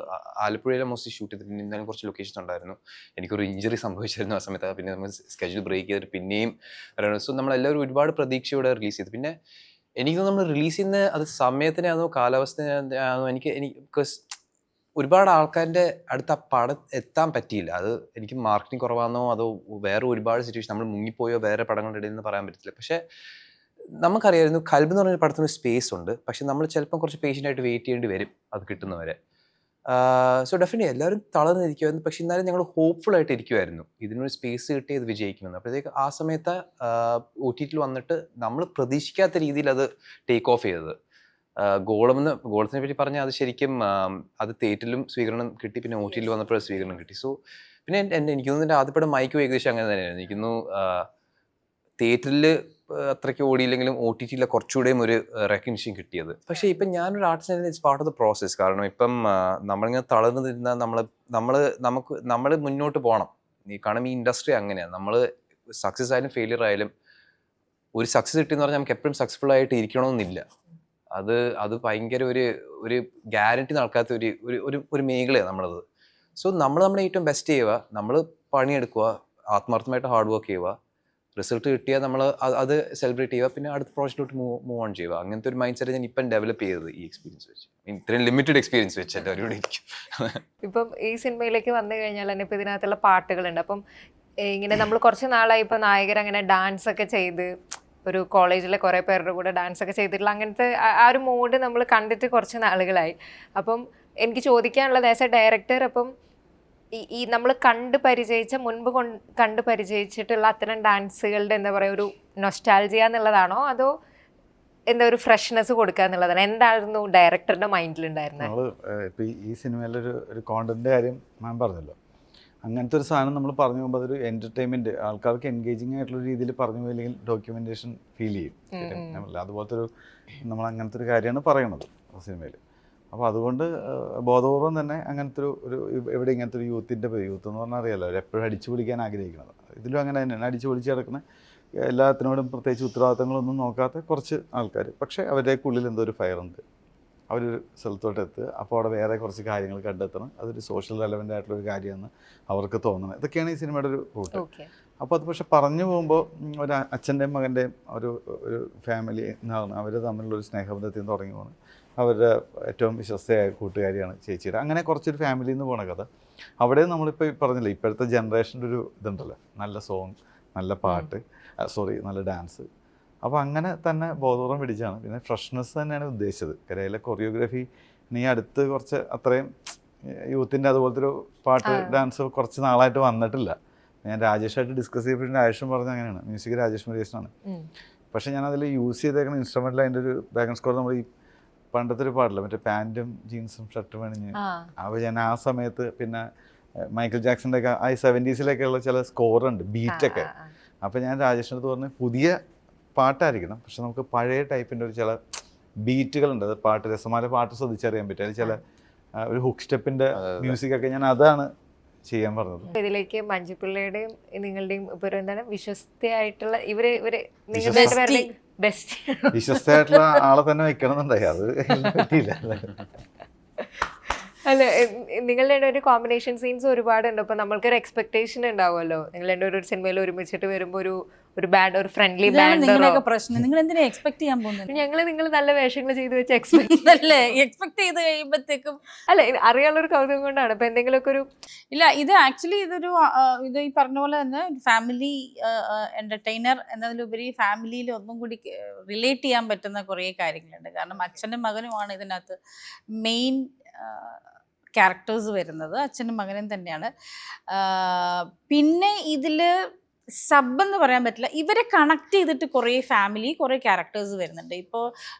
ആലപ്പുഴയിലെ മോസ്റ്റ് ഷൂട്ട് ചെയ്തിട്ട് എന്തായാലും കുറച്ച് ലൊക്കേഷൻസ് ഉണ്ടായിരുന്നു. എനിക്കൊരു ഇഞ്ചറി സംഭവിച്ചായിരുന്നു ആ സമയത്ത്. പിന്നെ നമ്മൾ സ്കെഡ്യൂൾ ബ്രേക്ക് ചെയ്തിട്ട് പിന്നെയും വരണം. സോ നമ്മളെല്ലാവരും ഒരുപാട് പ്രതീക്ഷയോടെ റിലീസ് ചെയ്തു. പിന്നെ എനിക്ക് നമ്മൾ റിലീസ് ചെയ്യുന്ന അത് സമയത്തിനാണോ കാലാവസ്ഥയാണോ എനിക്ക് ഒരുപാട് ആൾക്കാരുടെ അടുത്ത് ആ പടം എത്താൻ പറ്റിയില്ല. അത് എനിക്ക് മാർക്കറ്റിംഗ് കുറവാണെന്നോ അതോ വേറെ ഒരുപാട് സിറ്റുവേഷൻ നമ്മൾ മുങ്ങിപ്പോയോ വേറെ പടങ്ങളുടെ ഇടയിൽ നിന്ന് പറയാൻ പറ്റത്തില്ല. പക്ഷേ നമുക്കറിയായിരുന്നു കൽബ് എന്ന് പറഞ്ഞ പടത്തിന് സ്പേസ് ഉണ്ട്. പക്ഷെ നമ്മൾ ചിലപ്പം കുറച്ച് പേഷ്യൻ്റായിട്ട് വെയിറ്റ് ചെയ്യേണ്ടി വരും അത് കിട്ടുന്നവരെ. സോ ഡെഫിനറ്റ്ലി എല്ലാവരും തളർന്നിരിക്കുമായിരുന്നു. പക്ഷെ എന്നാലും ഞങ്ങൾ ഹോപ്പ്ഫുൾ ആയിട്ട് ഇരിക്കുമായിരുന്നു ഇതിനൊരു സ്പേസ് കിട്ടി ഇത് വിജയിക്കുമെന്ന്. അപ്പോഴത്തേക്ക് ആ സമയത്ത് OTT വന്നിട്ട് നമ്മൾ പ്രതീക്ഷിക്കാത്ത രീതിയിൽ അത് ടേക്ക് ഓഫ് ചെയ്തത്. ഗോളത്തിനെ പറ്റി പറഞ്ഞാൽ അത് ശരിക്കും അത് തിയേറ്ററിലും സ്വീകരണം കിട്ടി, പിന്നെ OTT വന്നപ്പോഴും സ്വീകരണം കിട്ടി. സോ പിന്നെ എനിക്ക് തോന്നുന്നു എൻ്റെ ആദ്യപ്പടം മൈക്കും ഏകദേശം അങ്ങനെ തന്നെയായിരുന്നു. എനിക്ക് തോന്നുന്നു തിയേറ്ററിൽ അത്രയ്ക്ക് ഓടിയില്ലെങ്കിലും OTT കുറച്ചുകൂടെയും ഒരു റെക്കഗ്നിഷൻ കിട്ടിയത്. പക്ഷേ ഇപ്പം ഞാനൊരു artist, it's part of the process. കാരണം ഇപ്പം നമ്മളിങ്ങനെ തളർന്നു നിന്നാൽ നമ്മൾ മുന്നോട്ട് പോകണം. കാരണം ഈ ഇൻഡസ്ട്രി അങ്ങനെയാണ്. നമ്മൾ സക്സസ് ആയാലും ഫെയിലിയർ ആയാലും ഒരു സക്സസ് കിട്ടിയെന്ന് പറഞ്ഞാൽ നമുക്ക് എപ്പോഴും സക്സസ്ഫുൾ ആയിട്ട് ഇരിക്കണമെന്നില്ല. അത് ഭയങ്കര ഒരു ഗ്യാരണ്ടി നടക്കാത്ത ഒരു മേഖലയാണ് നമ്മളത്. സോ നമ്മൾ ഏറ്റവും ബെസ്റ്റ് ചെയ്യുക, നമ്മൾ പണിയെടുക്കുക, ആത്മാർത്ഥമായിട്ട് ഹാർഡ് വർക്ക് ചെയ്യുക, റിസൾട്ട് കിട്ടിയാൽ നമ്മൾ അത് സെലിബ്രേറ്റ് ചെയ്യുക, പിന്നെ അടുത്ത പ്രോജക്റ്റിലോട്ട് മൂവ് ഓൺ ചെയ്യുക. അങ്ങനത്തെ ഒരു മൈൻഡ് സെറ്റ് ഞാൻ ഇപ്പം ഡെവലപ്പ് ചെയ്തത് ഈ എക്സ്പീരിയൻസ് വെച്ച്, ഇത്രയും ലിമിറ്റഡ് എക്സ്പീരിയൻസ് വെച്ച് എല്ലാവരും ഇരിക്കും. ഇപ്പം ഈ സിനിമയിലേക്ക് വന്നു കഴിഞ്ഞാൽ തന്നെ ഇപ്പം ഇതിനകത്തുള്ള പാട്ടുകളുണ്ട്. അപ്പം ഇങ്ങനെ നമ്മൾ കുറച്ച് നാളായി ഇപ്പം നായകർ അങ്ങനെ ഡാൻസ് ഒക്കെ ചെയ്ത് ഒരു കോളേജിലെ കുറേ പേരുടെ കൂടെ ഡാൻസ് ഒക്കെ ചെയ്തിട്ടുള്ള അങ്ങനത്തെ ആ ഒരു മൂഡ് നമ്മൾ കണ്ടിട്ട് കുറച്ച് നാളുകളായി. അപ്പം എനിക്ക് ചോദിക്കാനുള്ളത് ആസ് എ ഡയറക്ടർ, അപ്പം ഈ നമ്മൾ മുൻപ് കണ്ട് പരിചയിച്ചിട്ടുള്ള അത്തരം ഡാൻസുകളുടെ എന്താ പറയുക ഒരു നൊസ്റ്റാൾജിയ എന്നുള്ളതാണോ അതോ എന്താ ഒരു ഫ്രഷ്നെസ് കൊടുക്കുക എന്നുള്ളതാണ്? എന്തായിരുന്നു ഡയറക്ടറുടെ മൈൻഡിലുണ്ടായിരുന്നത്? നമ്മൾ ഇപ്പോൾ ഈ സിനിമയിലൊരു കോണ്ടന്റിൻ്റെ കാര്യം ഞാൻ പറഞ്ഞല്ലോ, അങ്ങനത്തെ ഒരു സാധനം നമ്മൾ പറഞ്ഞു പോകുമ്പോൾ അതൊരു എൻ്റർടൈൻമെൻറ്റ്, ആൾക്കാർക്ക് എൻഗേജിങ് ആയിട്ടുള്ള രീതിയിൽ പറഞ്ഞു പോയില്ലെങ്കിൽ ഡോക്യുമെൻറ്റേഷൻ ഫീൽ ചെയ്യും. അതുപോലത്തെ നമ്മൾ അങ്ങനത്തെ ഒരു കാര്യമാണ് പറയുന്നത് സിനിമയിൽ. അപ്പോൾ അതുകൊണ്ട് ബോധപൂർവം തന്നെ അങ്ങനത്തെ എവിടെ ഇങ്ങനത്തെ ഒരു യൂത്ത് എന്ന് പറഞ്ഞാൽ അറിയാമല്ലോ, അവരെപ്പോഴും അടിച്ചു പൊളിക്കാൻ ആഗ്രഹിക്കുന്നത്. ഇതിലും അങ്ങനെ തന്നെയാണ്, അടിച്ചു പൊളിച്ച് കിടക്കുന്ന എല്ലാത്തിനോടും പ്രത്യേകിച്ച് ഉത്തരവാദിത്തങ്ങളൊന്നും നോക്കാത്ത കുറച്ച് ആൾക്കാർ. പക്ഷേ അവരുടെക്കുള്ളിൽ എന്തോ ഒരു ഫയർ ഉണ്ട്, അവരൊരു സ്ഥലത്തോട്ട് എത്തുക, അപ്പോൾ അവിടെ വേറെ കുറച്ച് കാര്യങ്ങൾ കണ്ടെത്തണം, അതൊരു സോഷ്യൽ റെലവൻ്റ് ആയിട്ടുള്ളൊരു കാര്യമെന്ന് അവർക്ക് തോന്നണം. ഇതൊക്കെയാണ് ഈ സിനിമയുടെ ഒരു റൂട്ട്. അപ്പോൾ അത് പക്ഷെ പറഞ്ഞു പോകുമ്പോൾ ഒരു അച്ഛൻ്റെയും മകൻ്റെയും ഒരു ഫാമിലി എന്നാണ് അവർ തമ്മിലുള്ളൊരു സ്നേഹബന്ധത്തിൽ നിന്ന് തുടങ്ങി പോകുന്നത്. അവരുടെ ഏറ്റവും വിശ്വസ്തയായ കൂട്ടുകാരിയാണ് ചേച്ചിയുടെ. അങ്ങനെ കുറച്ചൊരു ഫാമിലിയിൽ നിന്ന് പോണ കഥ. അവിടെ നമ്മളിപ്പോൾ പറഞ്ഞില്ല, ഇപ്പോഴത്തെ ജനറേഷൻ്റെ ഒരു ഇതുണ്ടല്ലോ, നല്ല സോങ്, നല്ല പാട്ട്, നല്ല ഡാൻസ്. അപ്പോൾ അങ്ങനെ തന്നെ ബോധപൂർവം പിടിച്ചാണ്. പിന്നെ ഫ്രഷ്നെസ് തന്നെയാണ് ഉദ്ദേശിച്ചത്. കരയിലെ കൊറിയോഗ്രാഫി നീ അടുത്ത് കുറച്ച് അത്രയും യൂത്തിൻ്റെ അതുപോലത്തെ ഒരു പാട്ട് ഡാൻസ് കുറച്ച് നാളായിട്ട് വന്നിട്ടില്ല. ഞാൻ രാജേഷായിട്ട് ഡിസ്കസ് ചെയ്തപ്പോൾ രാജേഷും പറഞ്ഞത് അങ്ങനെയാണ്, മ്യൂസിക് രാജേഷ് മുരുകേഷനാണ്. പക്ഷേ ഞാനതിൽ യൂസ് ചെയ്തേക്കുന്ന ഇൻസ്ട്രുമെൻറ്റിൽ അതിൻ്റെ ഒരു ബാക്ക്ഗ്രൗണ്ട് സ്കോർ നമ്മൾ ഈ പണ്ടത്തെ ഒരു പാടില്ല, മറ്റേ പാൻറ്റും ജീൻസും ഷർട്ടും അണിഞ്ഞ്. അപ്പോൾ ഞാൻ ആ സമയത്ത് പിന്നെ മൈക്കിൾ ജാക്സന്റെ ഒക്കെ ആ 70s ഉള്ള ചില സ്കോറുണ്ട്, ബീറ്റൊക്കെ. അപ്പോൾ ഞാൻ രാജേഷിൻ്റെ അടുത്ത് പറഞ്ഞു പുതിയ പാട്ടായിരിക്കണം, പക്ഷെ നമുക്ക് പഴയ ടൈപ്പിൻ്റെ ഒരു ചില ബീറ്റുകളുണ്ട്, അത് പാട്ട് രസമായ പാട്ട് ശ്രദ്ധിച്ചറിയാൻ പറ്റും, അതിൽ ചില ഒരു ഹുക്ക് സ്റ്റെപ്പിൻ്റെ മ്യൂസിക്കൊക്കെ. ഞാൻ അതാണ് ചെയ്യാൻ പറഞ്ഞത്. ഇതിലേക്ക് മഞ്ജുപിള്ളയുടെയും നിങ്ങളുടെയും ഇപ്പൊ എന്താണ് വിശ്വസ്തയായിട്ടുള്ള ഇവര് നിങ്ങളുടെ ബെസ്റ്റ് വിശ്വസ്തയായിട്ടുള്ള ആളെ തന്നെ വെക്കണം എന്നുണ്ടായി, അത് പറ്റിയില്ല. അല്ല, നിങ്ങളുടെ ഒരു കോമ്പിനേഷൻ സീൻസ് ഒരുപാടുണ്ട്. അപ്പൊ നമ്മൾക്കൊരു എക്സ്പെക്ടേഷൻ ഉണ്ടാവുമല്ലോ, നിങ്ങൾ ഒരു സിനിമയിൽ ഒരുമിച്ചിട്ട് വരുമ്പോ ഒരു ബാൻഡ്, ഒരു ഫ്രണ്ട്ലി ബാൻഡ് പ്രശ്നം. നിങ്ങൾ എന്തിനാ എക്സ്പെക്ട് ചെയ്യാൻ പോകുന്നത്? നിങ്ങൾ നല്ല വേഷങ്ങൾ ചെയ്ത് വെച്ച് എക്സ്പെക്ട് ചെയ്ത് കഴിയുമ്പോഴത്തേക്കും അല്ല, അറിയാനുള്ളൊരു കൗതുകം കൊണ്ടാണ്. അപ്പൊ എന്തെങ്കിലുമൊക്കെ ഒരു ഇല്ല, ഇത് ആക്ച്വലി ഇത് ഈ പറഞ്ഞ പോലെ തന്നെ ഫാമിലി എന്റർടൈനർ എന്നതിലുപരി ഫാമിലിയിൽ ഒന്നും കൂടി റിലേറ്റ് ചെയ്യാൻ പറ്റുന്ന കുറേ കാര്യങ്ങളുണ്ട്. കാരണം അച്ഛനും മകനുമാണ് ഇതിനകത്ത് മെയിൻ ക്യാരക്ടേഴ്സ് വരുന്നത്, അച്ഛനും മകനും തന്നെയാണ്. പിന്നെ ഇതിൽ സബ് എന്ന് പറയാൻ പറ്റില്ല, ഇവരെ കണക്ട് ചെയ്തിട്ട് കുറേ ഫാമിലി, കുറേ ക്യാരക്ടേഴ്സ് വരുന്നുണ്ട്. ഇപ്പോൾ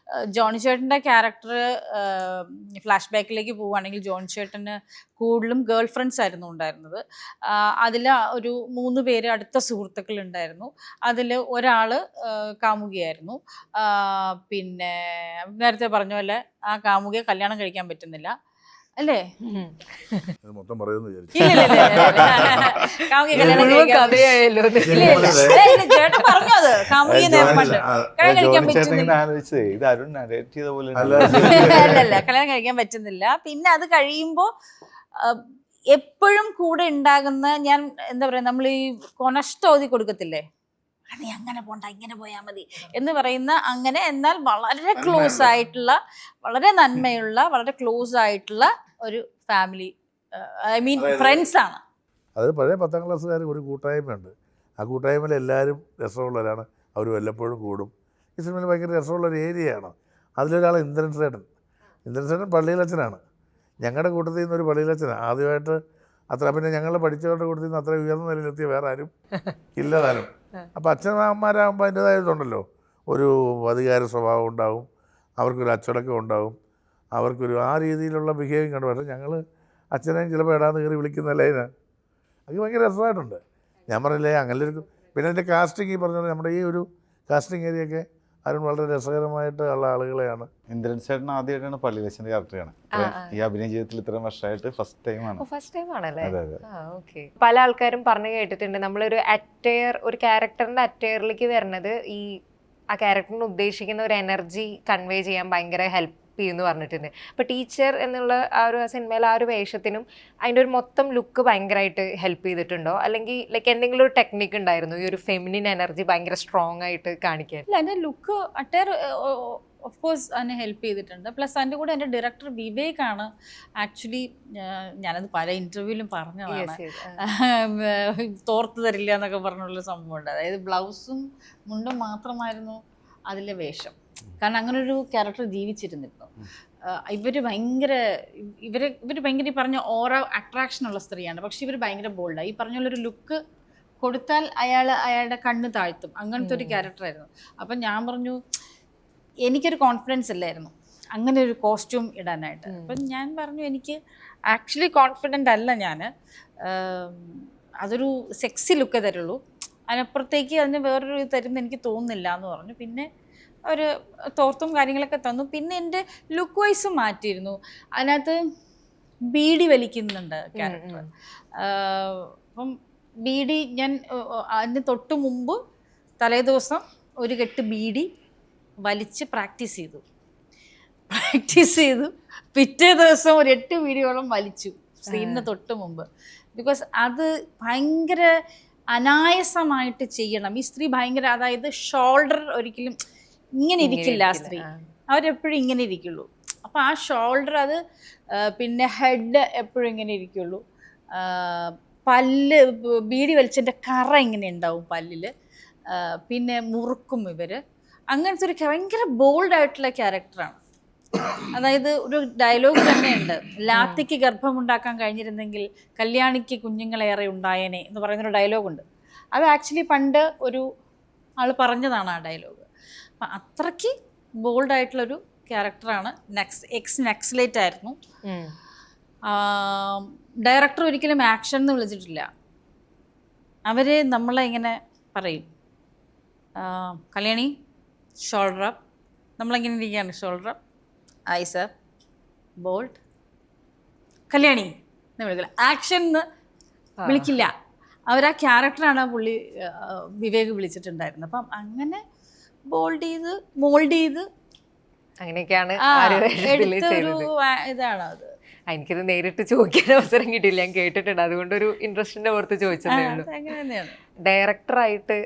ജോണി ചേട്ടൻ്റെ ക്യാരക്ടർ ഫ്ലാഷ് ബാക്കിലേക്ക് പോവുകയാണെങ്കിൽ ജോണി ചേട്ടന് കൂടുതലും ഗേൾ ഫ്രണ്ട്സ് ആയിരുന്നു ഉണ്ടായിരുന്നത്. അതിൽ ഒരു 3 പേര് അടുത്ത സുഹൃത്തുക്കളുണ്ടായിരുന്നു. അതിൽ ഒരാൾ കാമുകിയായിരുന്നു. പിന്നെ നേരത്തെ പറഞ്ഞ പോലെ ആ കാമുകിയെ കല്യാണം കഴിക്കാൻ പറ്റുന്നില്ല, അല്ലേ? മൊത്തം പറയുമെന്ന് വിചാരിച്ചു. ചേട്ടൻ പറഞ്ഞു അത് കാമുകിയെ കഴിക്കാൻ പറ്റുന്നില്ല, ഇത് അരുൺ നരേറ്റ് ചെയ്ത പോലെ അല്ലല്ല, കല്യാണം കഴിക്കാൻ പറ്റുന്നില്ല. പിന്നെ അത് കഴിയുമ്പോൾ എപ്പോഴും കൂടെ ഉണ്ടാകുന്ന, ഞാൻ എന്താ പറയാ, നമ്മൾ ഈ കൊനഷ്ടോതി കൊടുക്കത്തില്ലേ, നീ അങ്ങനെ പോണ്ട ഇങ്ങനെ പോയാൽ മതി എന്ന് പറയുന്ന, അങ്ങനെ എന്നാൽ വളരെ ക്ലോസ് ആയിട്ടുള്ള, വളരെ നന്മയുള്ള, വളരെ ക്ലോസ് ആയിട്ടുള്ള ഒരു ഫാമിലി, ഐ മീൻ ഫ്രണ്ട്സ് ആണ്. അത് പഴയ 10ാം ക്ലാസ്സുകാർ ഒരു കൂട്ടായ്മയുണ്ട്. ആ കൂട്ടായ്മയിൽ എല്ലാവരും രസമുള്ളവരാണ്, അവർ വല്ലപ്പോഴും കൂടും. ഈ സിനിമയിൽ ഭയങ്കര രസമുള്ളൊരു ഏരിയയാണ്. അതിലൊരാൾ ഇന്ദ്രൻ സേട്ടൻ പള്ളിയിലച്ഛനാണ്. ഞങ്ങളുടെ കൂട്ടത്തിൽ നിന്നൊരു പള്ളിയിലച്ഛനാണ് ആദ്യമായിട്ട്. അത്ര പിന്നെ ഞങ്ങൾ പഠിച്ചവരുടെ കൂട്ടത്തിൽ നിന്ന് അത്ര ഉയർന്ന നിലയിലെത്തിയ വേറെ ആരും ഇല്ലതാനും. അപ്പോൾ അച്ഛനമ്മമാരാകുമ്പോൾ അതിൻ്റെതായ ഇതുണ്ടല്ലോ, ഒരു അധികാര സ്വഭാവം ഉണ്ടാവും, അവർക്കൊരു അച്ചടക്കം ഉണ്ടാവും, അവർക്കൊരു ആ രീതിയിലുള്ള ബിഹേവിങ് ഉണ്ട്. പക്ഷേ ഞങ്ങൾ അച്ഛനെയും ചിലപ്പോൾ ഇടാന്ന് കയറി വിളിക്കുന്നല്ലേ, അത് ഭയങ്കര രസമായിട്ടുണ്ട്. ഞാൻ പറഞ്ഞില്ലേ അങ്ങനെ ഒരു. പിന്നെ എൻ്റെ കാസ്റ്റിംഗ് ഈ പറഞ്ഞത് നമ്മുടെ ഈ ഒരു കാസ്റ്റിംഗ് ഏരിയയൊക്കെ അരുൺ വളരെ രസകരമായിട്ട് ഉള്ള ആളുകളെയാണ്. ഇന്ദ്രൻ ചേട്ടൻ ആദ്യമായിട്ടാണ് പള്ളിയിലച്ഛൻ്റെ ക്യാരക്ടറാണ് ഈ അഭിനയ ജീവിതത്തിൽ ഇത്രയും വർഷമായിട്ട് ഫസ്റ്റ് ടൈമാണല്ലേ. പല ആൾക്കാരും പറഞ്ഞു കേട്ടിട്ടുണ്ട്, നമ്മളൊരു അറ്റയർ, ഒരു ക്യാരക്ടറിന്റെ അറ്റയറിലേക്ക് വരുന്നത് ഈ ആ ക്യാരക്ടറിന് ഉദ്ദേശിക്കുന്ന ഒരു എനർജി കൺവേ ചെയ്യാൻ ഭയങ്കര ഹെൽപ്പ് ചെയ്യുമെന്ന് പറഞ്ഞിട്ടുണ്ട്. അപ്പോൾ ടീച്ചർ എന്നുള്ള ആ ഒരു സിനിമയിൽ ആ ഒരു വേഷത്തിനും അതിൻ്റെ ഒരു മൊത്തം ലുക്ക് ഭയങ്കരമായിട്ട് ഹെൽപ്പ് ചെയ്തിട്ടുണ്ടോ, അല്ലെങ്കിൽ ലൈക്ക് എന്തെങ്കിലും ഒരു ടെക്നിക്ക് ഉണ്ടായിരുന്നു ഈ ഒരു ഫെമിനിൻ എനർജി ഭയങ്കര സ്ട്രോങ് ആയിട്ട് കാണിക്കാൻ? ഇല്ല, എൻ്റെ ലുക്ക് അട്ടയർ ഓഫ് കോഴ്സ് അതിനെ ഹെൽപ്പ് ചെയ്തിട്ടുണ്ട്. പ്ലസ് അതിൻ്റെ കൂടെ എൻ്റെ ഡയറക്ടർ വിവേകാണ് ആക്ച്വലി, ഞാനത് പല ഇൻ്റർവ്യൂവിലും പറഞ്ഞതാണ്, തോർത്ത് തരില്ല എന്നൊക്കെ പറഞ്ഞുള്ള സംഭവമുണ്ട്. അതായത് ബ്ലൗസും മുണ്ടും മാത്രമായിരുന്നു അതിലെ വേഷം. കാരണം അങ്ങനൊരു ക്യാരക്ടർ ജീവിച്ചിരുന്നിപ്പോൾ. ഇവർ ഭയങ്കര ഈ പറഞ്ഞ ഓറ അട്രാക്ഷനുള്ള സ്ത്രീയാണ്, പക്ഷെ ഇവർ ഭയങ്കര ബോൾഡാണ്. ഈ പറഞ്ഞുള്ളൊരു ലുക്ക് കൊടുത്താൽ അയാളുടെ കണ്ണ് താഴ്ത്തും, അങ്ങനത്തെ ഒരു ക്യാരക്ടറായിരുന്നു. അപ്പം ഞാൻ പറഞ്ഞു, എനിക്കൊരു കോൺഫിഡൻസ് ഇല്ലായിരുന്നു അങ്ങനെ ഒരു കോസ്റ്റ്യൂം ഇടാനായിട്ട്. അപ്പം ഞാൻ പറഞ്ഞു, എനിക്ക് ആക്ച്വലി കോൺഫിഡൻ്റ് അല്ല ഞാൻ, അതൊരു സെക്സി ലുക്കേ തരുള്ളൂ, അതിനപ്പുറത്തേക്ക് അതിന് വേറൊരു ഇത് തരുമെന്ന് എനിക്ക് തോന്നുന്നില്ല എന്ന് പറഞ്ഞു. പിന്നെ ഒരു തോർത്തും കാര്യങ്ങളൊക്കെ തന്നു. പിന്നെ എൻ്റെ ലുക്ക് വൈസ് മാറ്റിയിരുന്നു. അതിനകത്ത് ബീഡി വലിക്കുന്നുണ്ട് ക്യാരക്ടർ. അപ്പം ബീഡി ഞാൻ അതിന് തൊട്ട് മുമ്പ് തലേദിവസം ഒരു കെട്ട് ബീഡി വലിച്ച് പ്രാക്ടീസ് ചെയ്തു. പിറ്റേ ദിവസം ഒരു 8 ബീഡിയോളം വലിച്ചു സീനിന് തൊട്ട് മുമ്പ്. ബിക്കോസ് അത് ഭയങ്കര അനായാസമായിട്ട് ചെയ്യണം. ഈ സ്ത്രീ ഭയങ്കര, അതായത് ഷോൾഡർ ഒരിക്കലും ഇങ്ങനെ ഇരിക്കില്ല ആ സ്ത്രീ, അവരെപ്പോഴും ഇങ്ങനെ ഇരിക്കുള്ളൂ. അപ്പോൾ ആ ഷോൾഡർ, അത് പിന്നെ ഹെഡ് എപ്പോഴും ഇങ്ങനെ ഇരിക്കുള്ളൂ. പല്ല്, ബീഡി വലിച്ചതിൻ്റെ കറ ഇങ്ങനെ ഉണ്ടാവും പല്ലിൽ. പിന്നെ മുറുക്കും ഇവർ. അങ്ങനത്തെ ഒരു ഭയങ്കര ബോൾഡായിട്ടുള്ള ക്യാരക്ടറാണ്. അതായത് ഒരു ഡയലോഗ് തന്നെയുണ്ട്, ലാത്തിക്ക് ഗർഭമുണ്ടാക്കാൻ കഴിഞ്ഞിരുന്നെങ്കിൽ കല്യാണിക്ക് കുഞ്ഞുങ്ങളേറെ ഉണ്ടായേനെ എന്ന് പറയുന്നൊരു ഡയലോഗുണ്ട്. അത് ആക്ച്വലി പണ്ട് ഒരു ആൾ പറഞ്ഞതാണ് ആ ഡയലോഗ്. അപ്പം അത്രയ്ക്ക് ബോൾഡായിട്ടുള്ളൊരു ക്യാരക്ടറാണ്. നക്സലേറ്റ് ആയിരുന്നു. ഡയറക്ടർ ഒരിക്കലും ആക്ഷൻ എന്ന് വിളിച്ചിട്ടില്ല. അവർ നമ്മളെ ഇങ്ങനെ പറയും, കല്യാണി ഷോൾഡർ അപ്പ്, നമ്മളെങ്ങനെ ഇരിക്കുകയാണ്, shoulder up, eyes up, bold, Kalyani എന്ന് വിളിക്കില്ല, ആക്ഷൻ എന്ന് വിളിക്കില്ല. അവർ ആ ക്യാരക്ടറാണ് പുള്ളി വിവേക് വിളിച്ചിട്ടുണ്ടായിരുന്നത്. അപ്പം അങ്ങനെ ബോൾഡ് ചെയ്ത് മോൾഡ് ചെയ്ത് അങ്ങനെയൊക്കെയാണ് എടുത്തൊരു ഇതാണ് അത്. എനിക്കിത് നേരിട്ട് ചോദിക്കാൻ അവസരം കിട്ടിയില്ല, ഞാൻ കേട്ടിട്ടുണ്ട്, അതുകൊണ്ടൊരു ഇൻട്രസ്റ്റിന്റെ പുറത്ത് ചോദിച്ചതേ ഉള്ളൂ. അങ്ങനെ തന്നെയാണ്. ഡയറക്ടറായിട്ട്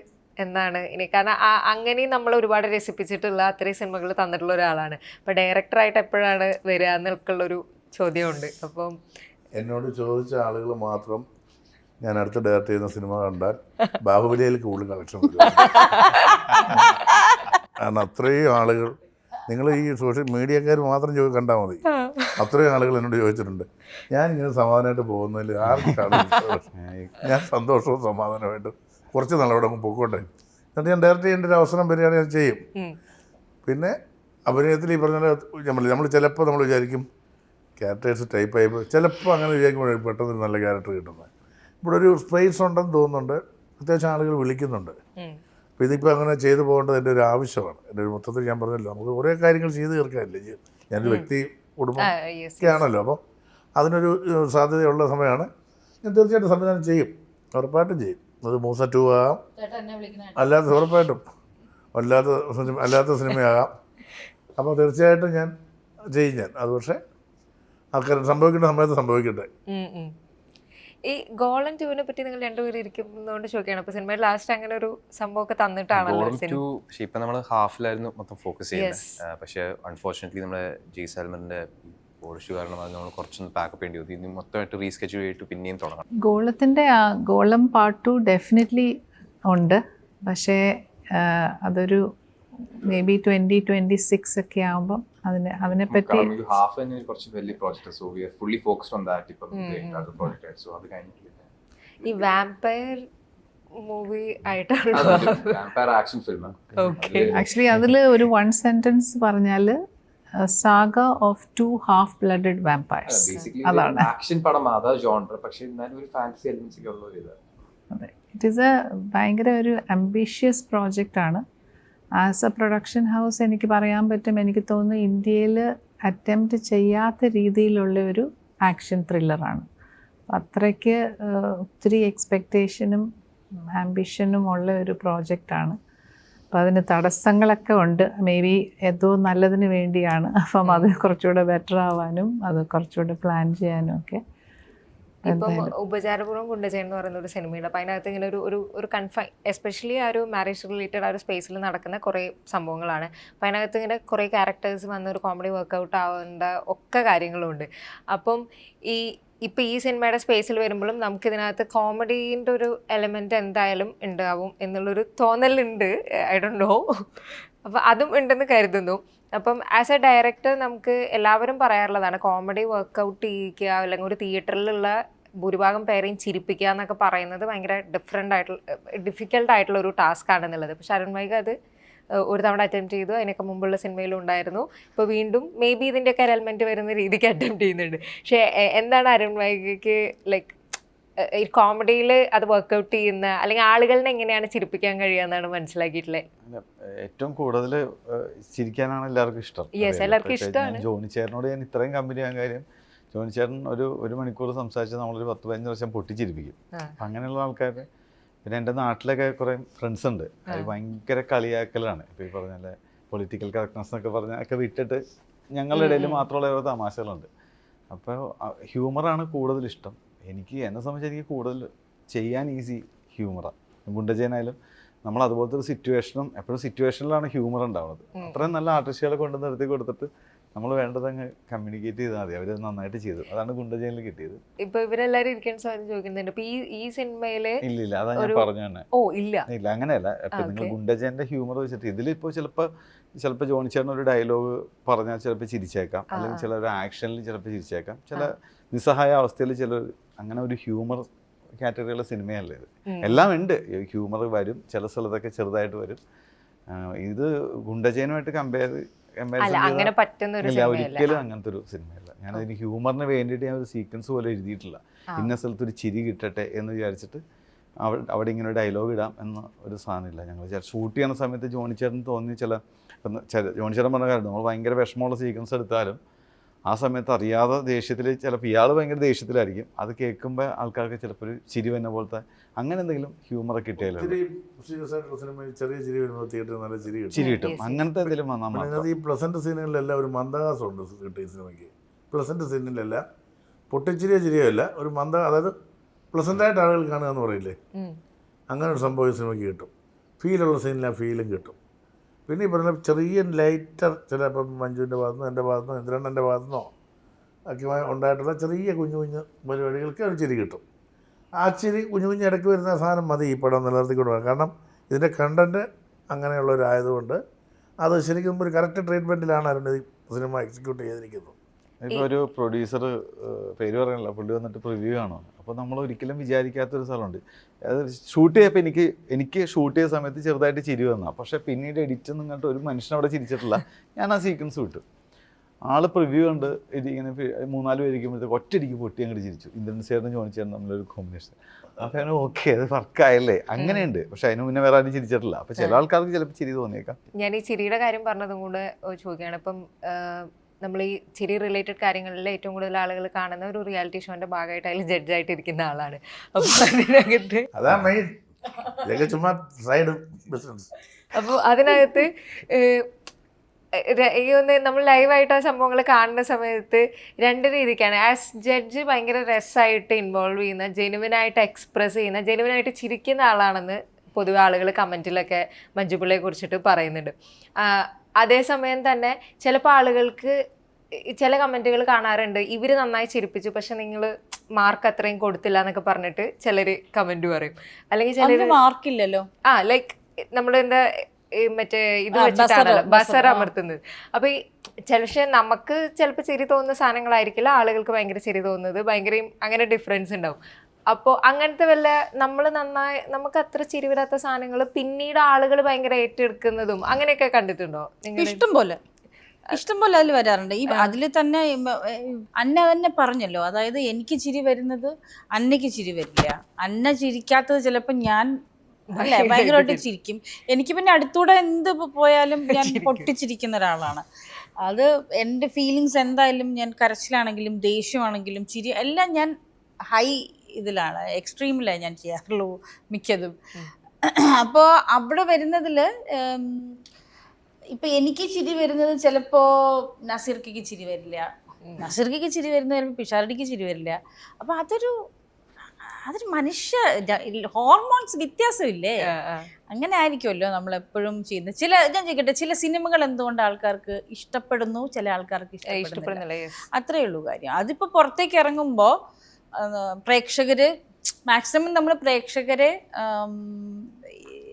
എന്താണ് ഇനി, കാരണം അങ്ങനെയും നമ്മൾ ഒരുപാട് രസിപ്പിച്ചിട്ടുള്ള അത്രയും സിനിമകൾ തന്നിട്ടുള്ള ഒരാളാണ്. അപ്പൊ ഡയറക്ടറായിട്ട് എപ്പോഴാണ് വരിക എന്നുള്ളൊരു ചോദ്യമുണ്ട്. അപ്പം എന്നോട് ചോദിച്ച ആളുകൾ മാത്രം ഞാൻ അടുത്ത് ഡയറക്റ്റ് ചെയ്യുന്ന സിനിമ കണ്ടാൽ ബാഹുബലിയിൽ കൂടുതൽ കളക്ഷൻ വരും. കാരണം അത്രയും ആളുകൾ, നിങ്ങൾ ഈ സോഷ്യൽ മീഡിയക്കാർ മാത്രം കണ്ടാൽ മതി, അത്രയും ആളുകൾ എന്നോട് ചോദിച്ചിട്ടുണ്ട്. ഞാനിങ്ങനെ സമാധാനമായിട്ട് പോകുന്നതിൽ ആർക്കാണ് ഞാൻ സന്തോഷവും സമാധാനമായിട്ട് കുറച്ച് നാളവിടെ അങ്ങ് പൊക്കോട്ടെ. എന്നിട്ട് ഞാൻ ഡയറക്റ്റ് ചെയ്യേണ്ട ഒരു അവസരം വരികയാണെങ്കിൽ ഞാൻ ചെയ്യും. പിന്നെ അഭിനയത്തിൽ ഈ പറഞ്ഞ നമ്മൾ ചിലപ്പോൾ നമ്മൾ വിചാരിക്കും ക്യാരക്ടേഴ്സ് ടൈപ്പായി, ചിലപ്പോൾ അങ്ങനെ വിചാരിക്കുമ്പോൾ പെട്ടെന്ന് ഒരു നല്ല ക്യാരക്ടർ കിട്ടുന്നത്. ഇവിടെ ഒരു സ്പേസ് ഉണ്ടെന്ന് തോന്നുന്നുണ്ട്, അത്യാവശ്യം ആളുകൾ വിളിക്കുന്നുണ്ട്. അപ്പോൾ ഇതിപ്പോൾ അങ്ങനെ ചെയ്തു പോകേണ്ടത് എൻ്റെ ഒരു ആവശ്യമാണ്. എൻ്റെ ഒരു മൊത്തത്തിൽ ഞാൻ പറഞ്ഞല്ലോ, നമുക്ക് കുറേ കാര്യങ്ങൾ ചെയ്ത് തീർക്കാനില്ലേ, ഞാനൊരു വ്യക്തി കുടുംബം ഒക്കെ ആണല്ലോ. അപ്പം അതിനൊരു സാധ്യതയുള്ള സമയമാണ്. ഞാൻ തീർച്ചയായിട്ടും സംവിധാനം ചെയ്യും, ഉറപ്പായിട്ടും ചെയ്യും. അത് മൂസ 2 ആകാം, അല്ലാത്ത ഉറപ്പായിട്ടും അല്ലാത്ത സിനിമയാകാം. അപ്പോൾ തീർച്ചയായിട്ടും ഞാൻ ചെയ്യും. ഞാൻ അത് പക്ഷേ ആൾക്കാർ സംഭവിക്കേണ്ട സമയത്ത് സംഭവിക്കട്ടെ. ഈ ഗോളൻ 2-നെ പറ്റി നിങ്ങൾ രണ്ടുപേരും ഇരിക്കുന്നതുകൊണ്ട് ചോദിക്കുകയാണ്. അപ്പൊ സിനിമയിൽ ലാസ്റ്റ് അങ്ങനെ ഒരു സംഭവമൊക്കെ തന്നിട്ടാണല്ലോ. ഇപ്പൊ നമ്മൾ ഹാഫിലായിരുന്നു മൊത്തം ഫോക്കസ് ചെയ്യുന്നത്. പക്ഷെ അൺഫോർച്ചുനേറ്റ്ലി നമ്മുടെ ജി സാൽമന്റെ പോളിഷ് കാരണം അത് നമ്മൾ കുറച്ചൊന്ന് പാക്കപ്പ് ചെയ്യേണ്ടി വന്നു. ഇനി മൊത്തമായിട്ട് റീസ്കെഡ്യൂൾ ചെയ്തിട്ട് പിന്നെയും തുടങ്ങണം. ഗോളം പാർട്ട് 2 ഡെഫിനറ്റ്ലി ഉണ്ട്. പക്ഷേ അതൊരു മേ ബി 2026 ഒക്കെ ആകുമ്പം അതിനെപ്പറ്റി ഈ വാമ്പയർ മൂവി ആയിട്ടാണ് ആക്ച്വലി അതിൽ ഒരു 1 സെന്റൻസ് പറഞ്ഞാൽ സാഗ ഓഫ് 2 half-blooded vampires. അതാണ് അതെ. ഇറ്റ് ഈസ് ഭയങ്കര ഒരു അംബീഷ്യസ് പ്രോജക്റ്റാണ്. ആസ് എ പ്രൊഡക്ഷൻ ഹൗസ് എനിക്ക് പറയാൻ പറ്റും, എനിക്ക് തോന്നുന്നു ഇന്ത്യയിൽ അറ്റംപ്റ്റ് ചെയ്യാത്ത രീതിയിലുള്ള ഒരു ആക്ഷൻ ത്രില്ലറാണ്. അത്രയ്ക്ക് ഒത്തിരി എക്സ്പെക്റ്റേഷനും ആംബിഷനും ഉള്ള ഒരു പ്രോജക്റ്റാണ്. അപ്പോൾ അതിന് തടസ്സങ്ങളൊക്കെ ഉണ്ട്. മേ ബി ഏതോ നല്ലതിന് വേണ്ടിയാണ്. അപ്പം അത് കുറച്ചുകൂടെ ബെറ്റർ ആവാനും അത് കുറച്ചുകൂടെ പ്ലാൻ ചെയ്യാനും ഒക്കെ. ഇപ്പം ഉപചാരപൂർവ്വം ഗുണ്ടചേൻ എന്ന് പറയുന്ന ഒരു സിനിമയുണ്ട്. അപ്പം അതിനകത്ത് ഇങ്ങനെ ഒരു കൺഫൈൻ, എസ്പെഷ്യലി ആ ഒരു മാരേജ് റിലേറ്റഡ് ആ ഒരു സ്പേസിൽ നടക്കുന്ന കുറേ സംഭവങ്ങളാണ്. അപ്പം അതിനകത്ത് ഇങ്ങനെ കുറേ ക്യാരക്ടേഴ്സ് വന്ന് ഒരു കോമഡി വർക്കൗട്ട് ആവേണ്ട ഒക്കെ കാര്യങ്ങളുണ്ട്. അപ്പം ഇപ്പം ഈ സിനിമയുടെ സ്പേസിൽ വരുമ്പോഴും നമുക്കിതിനകത്ത് കോമഡീൻ്റെ ഒരു എലമെൻറ്റ് എന്തായാലും ഉണ്ടാവും എന്നുള്ളൊരു തോന്നലുണ്ട്. I don't know. അപ്പം അതും ഉണ്ടെന്ന് കരുതുന്നു. അപ്പം ആസ് എ ഡയറക്ടർ നമുക്ക് എല്ലാവരും പറയാറുള്ളതാണ് കോമഡി വർക്കൗട്ട് ചെയ്യിക്കുക, അല്ലെങ്കിൽ ഒരു തിയേറ്ററിലുള്ള ഭൂരിഭാഗം പേരെയും ചിരിപ്പിക്കുക എന്നൊക്കെ പറയുന്നത് ഭയങ്കര ഡിഫിക്കൽട്ട് ആയിട്ടുള്ള ഒരു ടാസ്ക് ആണെന്നുള്ളത്. പക്ഷെ അരുൺ വൈഗ അത് ഒരു തവണ അറ്റംപ്റ്റ് ചെയ്തു, അതിനൊക്കെ മുമ്പുള്ള സിനിമയിലും ഉണ്ടായിരുന്നു. ഇപ്പോൾ വീണ്ടും മേ ബി ഇതിൻ്റെയൊക്കെ ഒരു എലമെൻറ്റ് വരുന്ന രീതിക്ക് അറ്റംപ്റ്റ് ചെയ്യുന്നുണ്ട്. പക്ഷേ എന്താണ് അരുൺ വൈഗയ്ക്ക് ലൈക്ക് ഈ കോമഡിയിൽ അത് വർക്കൗട്ട് ചെയ്യുന്ന, അല്ലെങ്കിൽ ആളുകളെ എങ്ങനെയാണ് ചിരിപ്പിക്കാൻ കഴിയുക എന്നാണ് മനസ്സിലാക്കിയിട്ടുള്ളത്? ഏറ്റവും കൂടുതൽ ചിരിക്കാനാണ് എല്ലാവർക്കും ഇഷ്ടം. എല്ലാവർക്കും ഇഷ്ടമാണ്. ജോണി ചേട്ടനോട് ഞാൻ ഇത്രയും കമ്പനി ആകാൻ കാര്യം, ജോണി ചേട്ടൻ ഒരു മണിക്കൂർ സംസാരിച്ച് നമ്മളൊരു 10-15 വർഷം പൊട്ടിച്ചിരിപ്പിക്കും. അങ്ങനെയുള്ള ആൾക്കാർ. പിന്നെ എൻ്റെ നാട്ടിലൊക്കെ കുറേ ഫ്രണ്ട്സ് ഉണ്ട്, അത് ഭയങ്കര കളിയാക്കലാണ്. ഇപ്പോൾ ഈ പറഞ്ഞ പൊളിറ്റിക്കൽ കറക്റ്റ്നെസ് എന്നൊക്കെ പറഞ്ഞാൽ ഒക്കെ വിട്ടിട്ട് ഞങ്ങളുടെ ഇടയിൽ മാത്രമുള്ള ഓരോ തമാശകളുണ്ട്. അപ്പോൾ ഹ്യൂമറാണ് കൂടുതൽ ഇഷ്ടം. എന്നെ സംബന്ധിച്ച് എനിക്ക് കൂടുതൽ ചെയ്യാൻ ഈസി ഹ്യൂമറാണ്. ഗുണ്ടജേനായാലും നമ്മൾ അതുപോലത്തെ ഒരു സിറ്റുവേഷനും എപ്പോഴും സിറ്റുവേഷനിലാണ് ഹ്യൂമർ ഉണ്ടാവുന്നത്. അത്രയും നല്ല ആർട്ടിസ്റ്റുകളെ കൊണ്ട് നിർത്തി കൊടുത്തിട്ട് നമ്മൾ വേണ്ടത് അങ്ങ് കമ്മ്യൂണിക്കേറ്റ് ചെയ്താൽ മതി. അവർ നന്നായിട്ട് ചെയ്തു. അതാണ് ഗുണ്ടജേനിൽ കിട്ടിയത്. ഇപ്പൊ ഇവരെല്ലാരും ഇരിക്കാൻ സാധ്യത ചോദിക്കുന്നുണ്ട്. ഇപ്പൊ ഈ സിനിമയില് ഇല്ല അതാ ഞാൻ പറഞ്ഞു തന്നെ. ഇല്ല അങ്ങനെയല്ല. ഇപ്പൊ നിങ്ങൾ ഗുണ്ടജേന്റെ ഹ്യൂമർ വെച്ചിട്ട് ഇതിലിപ്പോ ചിലപ്പോൾ ജോണി ചേട്ടൻ ഒരു ഡയലോഗ് പറഞ്ഞാൽ ചിലപ്പോൾ ചിരിച്ചേക്കാം, അല്ലെങ്കിൽ ചില ഒരു ആക്ഷനിൽ ചിലപ്പോൾ ചിരിച്ചേക്കാം, ചില നിസ്സഹായ അവസ്ഥയിൽ ചില അങ്ങനെ ഒരു ഹ്യൂമർ കാറ്റഗറിയുള്ള സിനിമയല്ല ഇത്. എല്ലാം ഉണ്ട്, ഹ്യൂമർ വരും, ചില സ്ഥലത്തൊക്കെ ചെറുതായിട്ട് വരും. ഇത് ഗുണ്ടജേനുമായിട്ട് കമ്പയർ അല്ല അങ്ങനെ പറ്റുന്ന ഒരു ഇല്ല, സിനിമയല്ല. ഒരിക്കലും അങ്ങനത്തെ ഒരു സിനിമയല്ല. ഞാനതിന് ഹ്യൂമറിന് വേണ്ടിയിട്ട് ഞാൻ ഒരു സീക്വൻസ് പോലെ എഴുതിയിട്ടില്ല. ഇന്ന സ്ഥലത്ത് ഒരു ചിരി കിട്ടട്ടെ എന്ന് വിചാരിച്ചിട്ട് അവിടെ ഇങ്ങനെ ഒരു ഡയലോഗ് ഇടാം എന്ന ഒരു സാധനമില്ല. ഞങ്ങൾ ഷൂട്ട് ചെയ്യുന്ന സമയത്ത് ജോണിച്ചേട്ടൻ തോന്നി ജോണിച്ചേട്ടൻ പറഞ്ഞ കാര്യം, നമ്മൾ ഭയങ്കര വിഷമമുള്ള സീക്വൻസ് എടുത്താലും ആ സമയത്ത് അറിയാതെ ദേഷ്യത്തിൽ ചിലപ്പോൾ ഇയാൾ ഭയങ്കര ദേഷ്യത്തിലായിരിക്കും, അത് കേൾക്കുമ്പോൾ ആൾക്കാർക്ക് ചിലപ്പോൾ ഒരു ചിരി വന്ന പോലത്തെ അങ്ങനെ എന്തെങ്കിലും ഹ്യൂമറൊക്കെ കിട്ടിയാലും സീരിയസ് ആയിട്ടുള്ള സിനിമ ചെറിയ ചിരി വരുമ്പോൾ തിയേറ്ററിൽ നല്ല ചിരി കിട്ടും. ചിരി കിട്ടും. അങ്ങനത്തെ എന്തെങ്കിലും വന്നാൽ മാത്രം. അതിനകത്ത് ഈ പ്ലസന്റ് സീനുകളിലെല്ലാം ഒരു മന്ദഹാസമുണ്ട് കിട്ടും ഈ സിനിമയ്ക്ക്. പ്ലസന്റ് സീനിലെല്ലാം പൊട്ടിച്ചിരിയോ ചിരിയോ അല്ല, ഒരു അതായത് പ്ലസൻ്റായിട്ട് ആളുകൾ കാണുക എന്ന് പറയില്ലേ, അങ്ങനെ ഒരു സംഭവം ഈ സിനിമയ്ക്ക് കിട്ടും. ഫീലുള്ള സീനിൽ ആ ഫീലും കിട്ടും. പിന്നെ ഈ പറഞ്ഞ ചെറിയ ലൈറ്റർ ചിലപ്പം മഞ്ജുവിൻ്റെ ഭാഗത്തുനിന്നോ എൻ്റെ ഭാഗത്തുനിന്നോ ഇന്ദ്രണ്ണൻ്റെ ഭാഗത്തുനിന്നോ ഒക്കെ ഉണ്ടായിട്ടുള്ള ചെറിയ കുഞ്ഞു കുഞ്ഞു പരിപാടികൾക്ക് ഒരു ചിരി കിട്ടും. ആ ചിരി കുഞ്ഞു കുഞ്ഞു ഇടയ്ക്ക് വരുന്ന സാധനം മതി ഈ പടം നിലനിർത്തിക്കൊണ്ട് പോകാൻ. കാരണം ഇതിൻ്റെ കണ്ടൻറ്റ് അങ്ങനെയുള്ളവരായതുകൊണ്ട് അത് ശരിക്കും ഒരു കറക്റ്റ് ട്രീറ്റ്മെൻറ്റിലാണ് അതിൻ്റെ സിനിമ എക്സിക്യൂട്ട് ചെയ്തിരിക്കുന്നത്. ഇപ്പോൾ ഒരു പ്രൊഡ്യൂസർ പേര് പറയണില്ല, പുള്ളി വന്നിട്ട് പ്രിവ്യൂ കാണും. അപ്പോൾ നമ്മൾ ഒരിക്കലും വിചാരിക്കാത്തൊരു സ്ഥലമുണ്ട്. അത് ഷൂട്ട് ചെയ്യപ്പോൾ എനിക്ക് ഷൂട്ട് ചെയ്ത സമയത്ത് ചെറുതായിട്ട് ചിരി വന്നാൽ, പക്ഷേ പിന്നീട് എഡിറ്റ് നിന്നിട്ട് ഒരു മനുഷ്യനവിടെ ചിരിച്ചിട്ടില്ല. ഞാൻ ആ സീക്വൻസ് വിട്ടു. ആള് പ്രിവ്യൂ കണ്ട് ഇങ്ങനെ 3-4 പേരിക്കുമ്പോഴത്തേക്ക് ഒറ്റയടിക്ക് പൊട്ടി അങ്ങോട്ട് ചിരിച്ചു. ഇന്ദ്രൻസേറിനും ജോണിച്ചേറിനും നമ്മളൊരു കോമ്പിനേഷൻ. അപ്പോൾ ഞാൻ ഓക്കെ, അത് വർക്കായല്ലേ, അങ്ങനെയുണ്ട്. പക്ഷെ അതിന് മുന്നേ വേറെ ആരും ചിരിച്ചിട്ടില്ല. അപ്പോൾ ചില ആൾക്കാർക്ക് ചിലപ്പോൾ ചിരി തോന്നിയേക്കാം. ഞാൻ ഈ ചിരിയുടെ കാര്യം പറഞ്ഞതും കൂടെ ചോദിക്കുകയാണ്. ഇപ്പം നമ്മൾ ഈ ചിരി റിലേറ്റഡ് കാര്യങ്ങളിൽ ഏറ്റവും കൂടുതൽ ആളുകൾ കാണുന്ന ഒരു റിയാലിറ്റി ഷോന്റെ ഭാഗമായിട്ട് അതിൽ ജഡ്ജായിട്ട് ഇരിക്കുന്ന ആളാണ്. അപ്പോൾ അതിനകത്ത് അപ്പോൾ അതിനകത്ത് നമ്മൾ ലൈവായിട്ട് ആ സംഭവങ്ങൾ കാണുന്ന സമയത്ത് രണ്ട് രീതിക്കാണ്. ആസ് ജഡ്ജ് ഭയങ്കര രസമായിട്ട് ഇൻവോൾവ് ചെയ്യുന്ന, ജെനുവിനായിട്ട് എക്സ്പ്രസ് ചെയ്യുന്ന, ജെനുവിനായിട്ട് ചിരിക്കുന്ന ആളാണെന്ന് പൊതുവെ ആളുകൾ കമൻറ്റിലൊക്കെ മഞ്ജുപിള്ളയെ കുറിച്ചിട്ട് പറയുന്നുണ്ട്. അതേസമയം തന്നെ ചിലപ്പോൾ ആളുകൾക്ക് ചില കമൻറ്റുകൾ കാണാറുണ്ട്, ഇവർ നന്നായി ചിരിപ്പിച്ചു പക്ഷെ നിങ്ങൾ മാർക്ക് അത്രയും കൊടുത്തില്ല എന്നൊക്കെ പറഞ്ഞിട്ട് ചിലർ കമൻറ്റ് പറയും. അല്ലെങ്കിൽ ചിലർ മാർക്കില്ലല്ലോ, ലൈക്ക് നമ്മളെന്താ മറ്റേ ഇത് വെച്ചിട്ടാണല്ലോ ബസർ അമർത്തുന്നത്. അപ്പോൾ ഈ പക്ഷേ നമുക്ക് ചിലപ്പോൾ ചിരി തോന്നുന്ന സാധനങ്ങളായിരിക്കില്ല ആളുകൾക്ക് ഭയങ്കര ചിരി തോന്നുന്നത്, ഭയങ്കരയും അങ്ങനെ ഡിഫറൻസ് ഉണ്ടാവും. അപ്പോൾ അങ്ങനത്തെ വല്ല നമ്മൾ നന്നായി നമുക്ക് അത്ര ചിരി വരാത്ത സാധനങ്ങൾ പിന്നീട് ആളുകൾ ഭയങ്കര ഏറ്റെടുക്കുന്നതും അങ്ങനെയൊക്കെ കണ്ടിട്ടുണ്ടോ? ഇഷ്ടം പോലെ അതിൽ വരാറുണ്ട്. ഈ അതിൽ തന്നെ അന്ന തന്നെ പറഞ്ഞല്ലോ, അതായത് എനിക്ക് ചിരി വരുന്നത് അന്നയ്ക്ക് ചിരി വരില്ല, അന്ന ചിരിക്കാത്തത് ചിലപ്പോൾ ഞാൻ അല്ലേ ഭയങ്കരമായിട്ട് ചിരിക്കും. എനിക്ക് പിന്നെ അടുത്തൂടെ എന്ത് പോയാലും ഞാൻ പൊട്ടിച്ചിരിക്കുന്ന ഒരാളാണ്. അത് എൻ്റെ ഫീലിങ്സ് എന്തായാലും ഞാൻ കരച്ചിലാണെങ്കിലും ദേഷ്യമാണെങ്കിലും ചിരി എല്ലാം ഞാൻ ഹൈ ഇതിലാണ്, എക്സ്ട്രീമിലാണ് ഞാൻ ചെയ്യാറുള്ളൂ മിക്കതും. അപ്പോൾ അവിടെ വരുന്നതിൽ ഇപ്പം എനിക്ക് ചിരി വരുന്നത് ചിലപ്പോൾ നസീർക്കയ്ക്ക് ചിരി വരില്ല, നസീർക്കയ്ക്ക് ചിരി വരുന്നത് ചിലപ്പോൾ പിഷാരടിക്ക് ചിരി വരില്ല. അപ്പോൾ അതൊരു മനുഷ്യ ഹോർമോൺസ് വ്യത്യാസമില്ലേ, അങ്ങനെ ആയിരിക്കുമല്ലോ നമ്മളെപ്പോഴും ചെയ്യുന്നത്. ഞാൻ ചോദിക്കട്ടെ, ചില സിനിമകൾ എന്തുകൊണ്ട് ആൾക്കാർക്ക് ഇഷ്ടപ്പെടുന്നു, ചില ആൾക്കാർക്ക് ഇഷ്ടപ്പെടുന്നില്ല, അത്രയേ ഉള്ളൂ കാര്യം. അതിപ്പോൾ പുറത്തേക്ക് ഇറങ്ങുമ്പോൾ പ്രേക്ഷകര് മാക്സിമം നമ്മൾ പ്രേക്ഷകരെ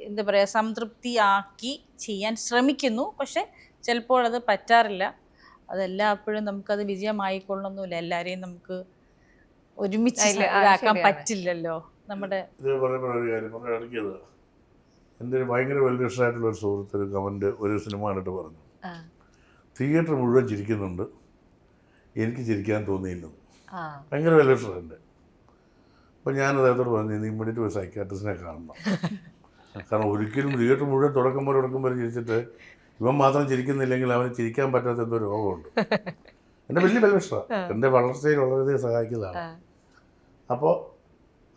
എന്താ പറയുക സംതൃപ്തിയാക്കി ചെയ്യാൻ ശ്രമിക്കുന്നു. പക്ഷെ ചിലപ്പോൾ അത് പറ്റാറില്ല. അതെല്ലാപ്പോഴും നമുക്കത് വിജയമായിക്കൊള്ളണമെന്നില്ല, എല്ലാവരെയും നമുക്ക് ഒരുമിച്ച് ഇതാക്കാൻ പറ്റില്ലല്ലോ. നമ്മുടെ എൻ്റെ ഒരു ഭയങ്കര വെൽവിഷായിട്ടുള്ള ഒരു സുഹൃത്ത് ഒരു കമൻറ്റ് ഒരു സിനിമ കണ്ടിട്ട് പറഞ്ഞു, തിയേറ്റർ മുഴുവൻ ചിരിക്കുന്നുണ്ട്, എനിക്ക് ചിരിക്കാൻ തോന്നിയില്ല. ഭയങ്കര വെൽവിഷറുണ്ട്. അപ്പോൾ ഞാൻ അദ്ദേഹത്തോട് പറഞ്ഞു, നീ ഇമ്മീഡിയറ്റ് ഒരു സൈക്കാട്രിസ്റ്റിനെ കാണണം. കാരണം ഒരിക്കലും തിയേറ്റർ മുഴുവൻ തുടക്കം വരെ ചിരിച്ചിട്ട് ഇവൻ മാത്രം ചിരിക്കുന്നില്ലെങ്കിൽ അവന് ചിരിക്കാൻ പറ്റാത്ത എന്തോ രോഗമുണ്ട്. എൻ്റെ വലിയ വെൽവിഷറാണ്, എൻ്റെ വളർച്ചയിൽ വളരെയധികം സഹായിക്കുന്നതാണ്. അപ്പോൾ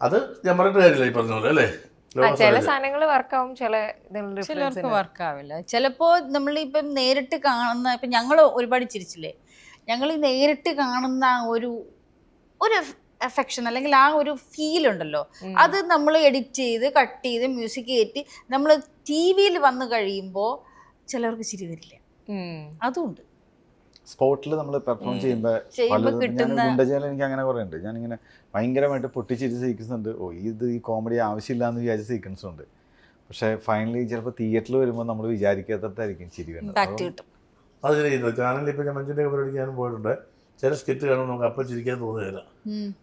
അത് ഞാൻ പറഞ്ഞിട്ട് കാര്യമില്ല, ഈ പറഞ്ഞ പോലെ അല്ലേ, ചില സാധനങ്ങൾ വർക്കാവും, ചിലർക്ക് വർക്കാവില്ല. ചിലപ്പോൾ നമ്മളിപ്പം നേരിട്ട് കാണുന്ന, ഇപ്പം ഞങ്ങൾ ഒരുപാട് ചിരിച്ചില്ലേ, ഞങ്ങൾ നേരിട്ട് കാണുന്ന ഒരു എഫെക്ഷൻ അല്ലെങ്കിൽ ആ ഒരു ഫീൽ ഉണ്ടല്ലോ, അത് നമ്മൾ എഡിറ്റ് ചെയ്ത് കട്ട് ചെയ്ത് മ്യൂസിക് കയറ്റി നമ്മൾ ടി വിയിൽ വന്നു കഴിയുമ്പോൾ ചിലർക്ക് ചിരി വരില്ല. അതുകൊണ്ട് സ്പോട്ടിൽ നമ്മൾ പെർഫോം ചെയ്യുമ്പോൾ ഗുണ്ടജയിൽ എനിക്ക് അങ്ങനെ കുറേ ഉണ്ട്. ഞാനിങ്ങനെ ഭയങ്കരമായിട്ട് പൊട്ടിച്ചിരി സീക്വൻസ് ഉണ്ട്, ഈ കോമഡി ആവശ്യമില്ല എന്ന് വിചാരിച്ച സീക്വൻസ് ഉണ്ട്. പക്ഷേ ഫൈനലി ചിലപ്പോൾ തിയേറ്ററിൽ വരുമ്പോൾ നമ്മൾ വിചാരിക്കാത്തതായിരിക്കും ചിരി വരുന്നത്. അത് ചെയ്യുന്നത് ചാനലിൽ ഇപ്പോൾ മഞ്ജുൻ്റെ പരിപാടിക്ക് ഞാനും പോയിട്ടുണ്ട്. ചില സ്കിറ്റ് കാണുമ്പോൾ നമുക്ക് അപ്പം ചിരിക്കാൻ തോന്നുകയില്ല,